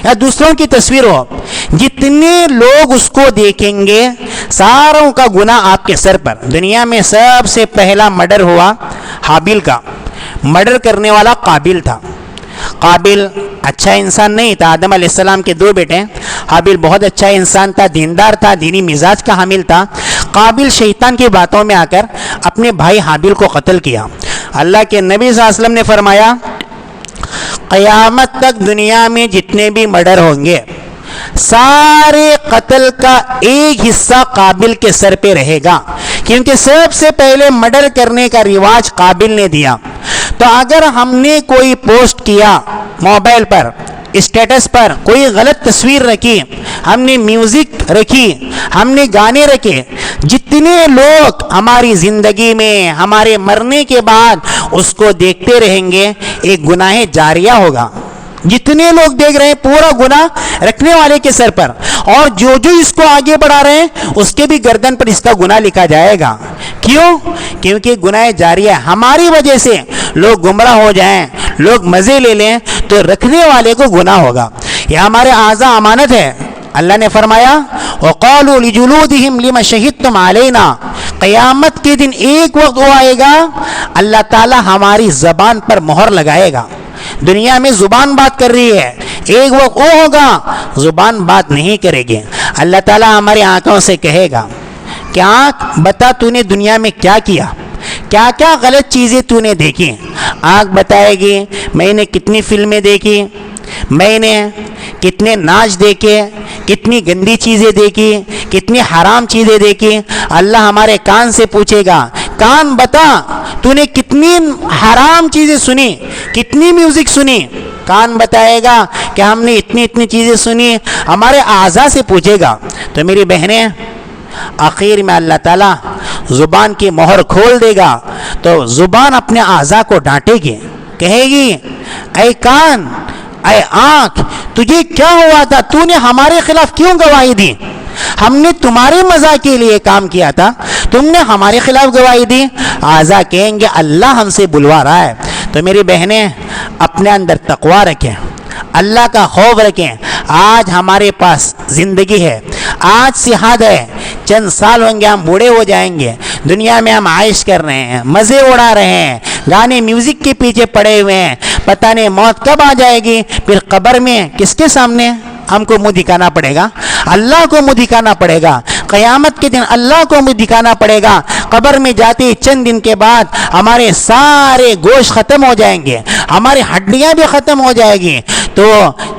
یا دوسروں کی تصویر ہو, جتنے لوگ اس کو دیکھیں گے ساروں کا گناہ آپ کے سر پر. دنیا میں سب سے پہلا مرڈر ہوا حابیل کا, مرڈر کرنے والا قابیل تھا. قابیل اچھا انسان نہیں تھا, آدم علیہ السلام کے دو بیٹے. حابیل بہت اچھا انسان تھا, دیندار تھا, دینی مزاج کا حامل تھا. قابیل شیطان کی باتوں میں آ کر اپنے بھائی حابیل کو قتل کیا. اللہ کے نبی صلی اللہ علیہ وسلم نے فرمایا قیامت تک دنیا میں جتنے بھی مرڈر ہوں گے سارے قتل کا ایک حصہ قابیل کے سر پہ رہے گا, کیونکہ سب سے پہلے مرڈر کرنے کا رواج قابیل نے دیا. تو اگر ہم نے کوئی پوسٹ کیا موبائل پر, اسٹیٹس پر, کوئی غلط تصویر رکھی, ہم نے میوزک رکھی, ہم نے گانے رکھے, جتنے لوگ ہماری زندگی میں ہمارے مرنے کے بعد اس کو دیکھتے رہیں گے ایک گناہ جاریہ ہوگا. جتنے لوگ دیکھ رہے ہیں پورا گناہ رکھنے والے کے سر پر, اور جو اس کو آگے بڑھا رہے ہیں اس کے بھی گردن پر اس کا گناہ لکھا جائے گا. کیوں؟ کیونکہ گناہ جاریہ ہماری وجہ سے لوگ گمراہ ہو جائیں, لوگ مزے لے لیں تو رکھنے والے کو گناہ ہوگا. یہ ہمارے اعضاء امانت ہے. اللہ نے فرمایا وَقَالُوا لِجُلُودِهِمْ لِمَ شَهِدتُّمْ عَلَيْنَا, قیامت کے دن ایک وقت وہ آئے گا اللہ تعالی ہماری زبان پر مہر لگائے گا. دنیا میں زبان بات کر رہی ہے, ایک وقت وہ ہوگا زبان بات نہیں کرے گی. اللہ تعالی ہماری آنکھوں سے کہے گا کہ آنکھ بتا تو نے دنیا میں کیا کیا, کیا کیا غلط چیزیں تو نے دیکھی. آنکھ بتائے گی میں نے کتنی فلمیں دیکھی, میں نے کتنے ناچ دیکھے, کتنی گندی چیزیں دیکھی, کتنی حرام چیزیں دیکھی. اللہ ہمارے کان سے پوچھے گا کان بتا تو نے کتنی حرام چیزیں سنی, کتنی میوزک سنی. کان بتائے گا کہ ہم نے اتنی چیزیں سنی. ہمارے اعضاء سے پوچھے گا. تو میری بہنیں, آخر میں اللہ تعالیٰ زبان کی مہر کھول دے گا تو زبان اپنے اعضاء کو ڈانٹے گی, کہے گی اے کان, اے آنکھ, تجھے کیا ہوا تھا, تو نے ہمارے خلاف کیوں گواہی دی؟ ہم نے تمہارے مزاح کے لیے کام کیا تھا, تم نے ہمارے خلاف گواہی دی. اعضاء کہیں گے اللہ ہم سے بلوا رہا ہے. تو میری بہنیں اپنے اندر تقویٰ رکھیں, اللہ کا خوف رکھیں. آج ہمارے پاس زندگی ہے, آج صحت ہے, چند سال ہوں گے ہم بوڑھے ہو جائیں گے. دنیا میں ہم عائش کر رہے ہیں, مزے اڑا رہے ہیں, گانے میوزک کے پیچھے پڑے ہوئے ہیں. پتہ نہیں موت کب آ جائے گی, پھر قبر میں کس کے سامنے ہم کو منہ دکھانا پڑے گا؟ اللہ کو منہ دکھانا پڑے گا. قیامت کے دن اللہ کو منہ دکھانا پڑے گا. قبر میں جاتے چند دن کے بعد ہمارے سارے گوشت ختم ہو جائیں گے, ہماری ہڈیاں بھی ختم ہو جائے گی. تو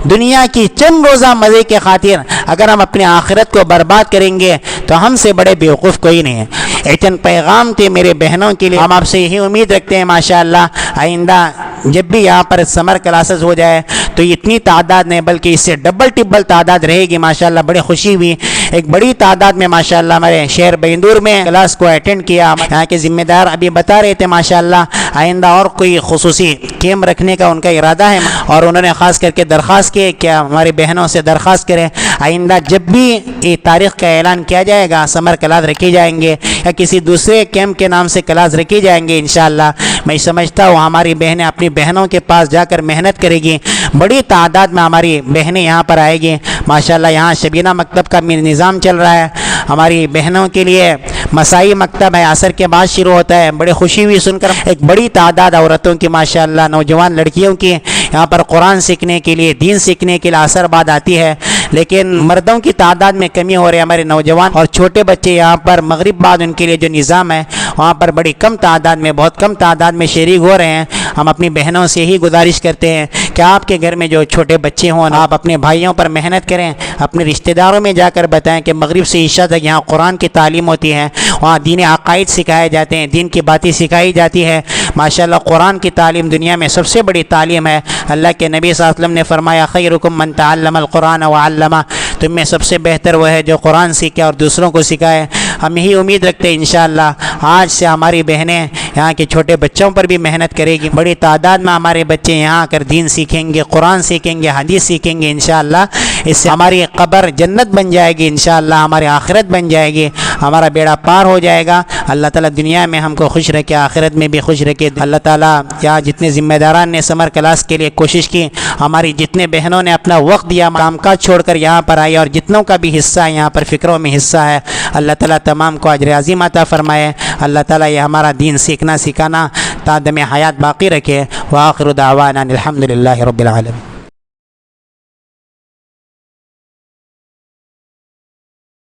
دنیا کی چند روزہ مزے کے خاطر اگر ہم اپنے آخرت کو برباد کریں گے تو ہم سے بڑے بیوقوف کوئی نہیں ہے۔ ایک چند پیغام تھے میرے بہنوں کے لیے، ہم آپ سے یہی امید رکھتے ہیں ماشاءاللہ آئندہ جب بھی یہاں پر سمر کلاسز ہو جائے تو اتنی تعداد نہیں بلکہ اس سے ڈبل ٹبل تعداد رہے گی ماشاءاللہ۔ بڑی خوشی ہوئی، ایک بڑی تعداد میں ماشاءاللہ ہمارے شہر بیندور میں کلاس کو اٹینڈ کیا۔ یہاں کے ذمہ دار ابھی بتا رہے تھے ماشاءاللہ آئندہ اور کوئی خصوصی کیمپ رکھنے کا ان کا ارادہ ہے، اور انہوں نے خاص کر کے درخواست کی کہ ہماری بہنوں سے درخواست کریں آئندہ جب بھی یہ تاریخ کا اعلان کیا جائے گا سمر کلاس رکھی جائیں گے یا کسی دوسرے کیمپ کے نام سے کلاس رکھی جائیں گے انشاءاللہ، میں سمجھتا ہوں ہماری بہنیں اپنی بہنوں کے پاس جا کر محنت کرے گی، بڑی تعداد میں ہماری بہنیں یہاں پر آئے گی ماشاءاللہ۔ یہاں شبینہ مکتب کا نظام چل رہا ہے، ہماری بہنوں کے لیے مسائی مکتب ہے، عصر کے بعد شروع ہوتا ہے۔ بڑی خوشی ہوئی سن کر، ایک بڑی تعداد عورتوں کی ماشاءاللہ نوجوان لڑکیوں کی یہاں پر قرآن سیکھنے کے لیے، دین سیکھنے کے لیے عصر بعد آتی ہے، لیکن مردوں کی تعداد میں کمی ہو رہی ہے۔ ہمارے نوجوان اور چھوٹے بچے یہاں پر مغرب بعد ان کے لیے جو نظام ہے وہاں پر بڑی کم تعداد میں، بہت کم تعداد میں شریک ہو رہے ہیں۔ ہم اپنی بہنوں سے یہی گزارش کرتے ہیں کہ آپ کے گھر میں جو چھوٹے بچے ہوں آپ اپنے بھائیوں پر محنت کریں، اپنے رشتہ داروں میں جا کر بتائیں کہ مغرب سے عشاء تک یہاں قرآن کی تعلیم ہوتی ہے، وہاں دین عقائد سکھائے جاتے ہیں، دین کی باتیں سکھائی جاتی ہے ماشاءاللہ۔ قرآن کی تعلیم دنیا میں سب سے بڑی تعلیم ہے۔ اللہ کے نبی صلی اللہ علیہ وسلم نے فرمایا خیرکم من تعلم القرآن وعلمہ، تم میں سب سے بہتر وہ ہے جو قرآن سیکھے اور دوسروں کو سکھائے۔ ہم یہی امید رکھتے ہیں انشاءاللہ آج سے ہماری بہنیں یہاں کے چھوٹے بچوں پر بھی محنت کرے گی، بڑی تعداد میں ہمارے بچے یہاں آ کر دین سیکھیں گے، قرآن سیکھیں گے، حدیث سیکھیں گے انشاءاللہ۔ اس سے ہماری قبر جنت بن جائے گی انشاءاللہ، ہماری آخرت بن جائے گی، ہمارا بیڑا پار ہو جائے گا۔ اللہ تعالیٰ دنیا میں ہم کو خوش رکھے، آخرت میں بھی خوش رکھے۔ اللہ تعالیٰ یہاں جتنے ذمہ داران نے سمر کلاس کے لیے کوشش کی، ہماری جتنے بہنوں نے اپنا وقت دیا کام کاج چھوڑ کر یہاں پر آئی، اور جتنوں کا بھی حصہ ہے یہاں پر فکروں میں حصہ ہے، اللہ تعالیٰ تمام کو اجر عظیم عطا فرمائے۔ اللہ تعالیٰ یہ ہمارا دین سیکھنا سکھانا تا دم حیات باقی رکھے۔ وآخر دعوانا الحمد للہ رب العالمین۔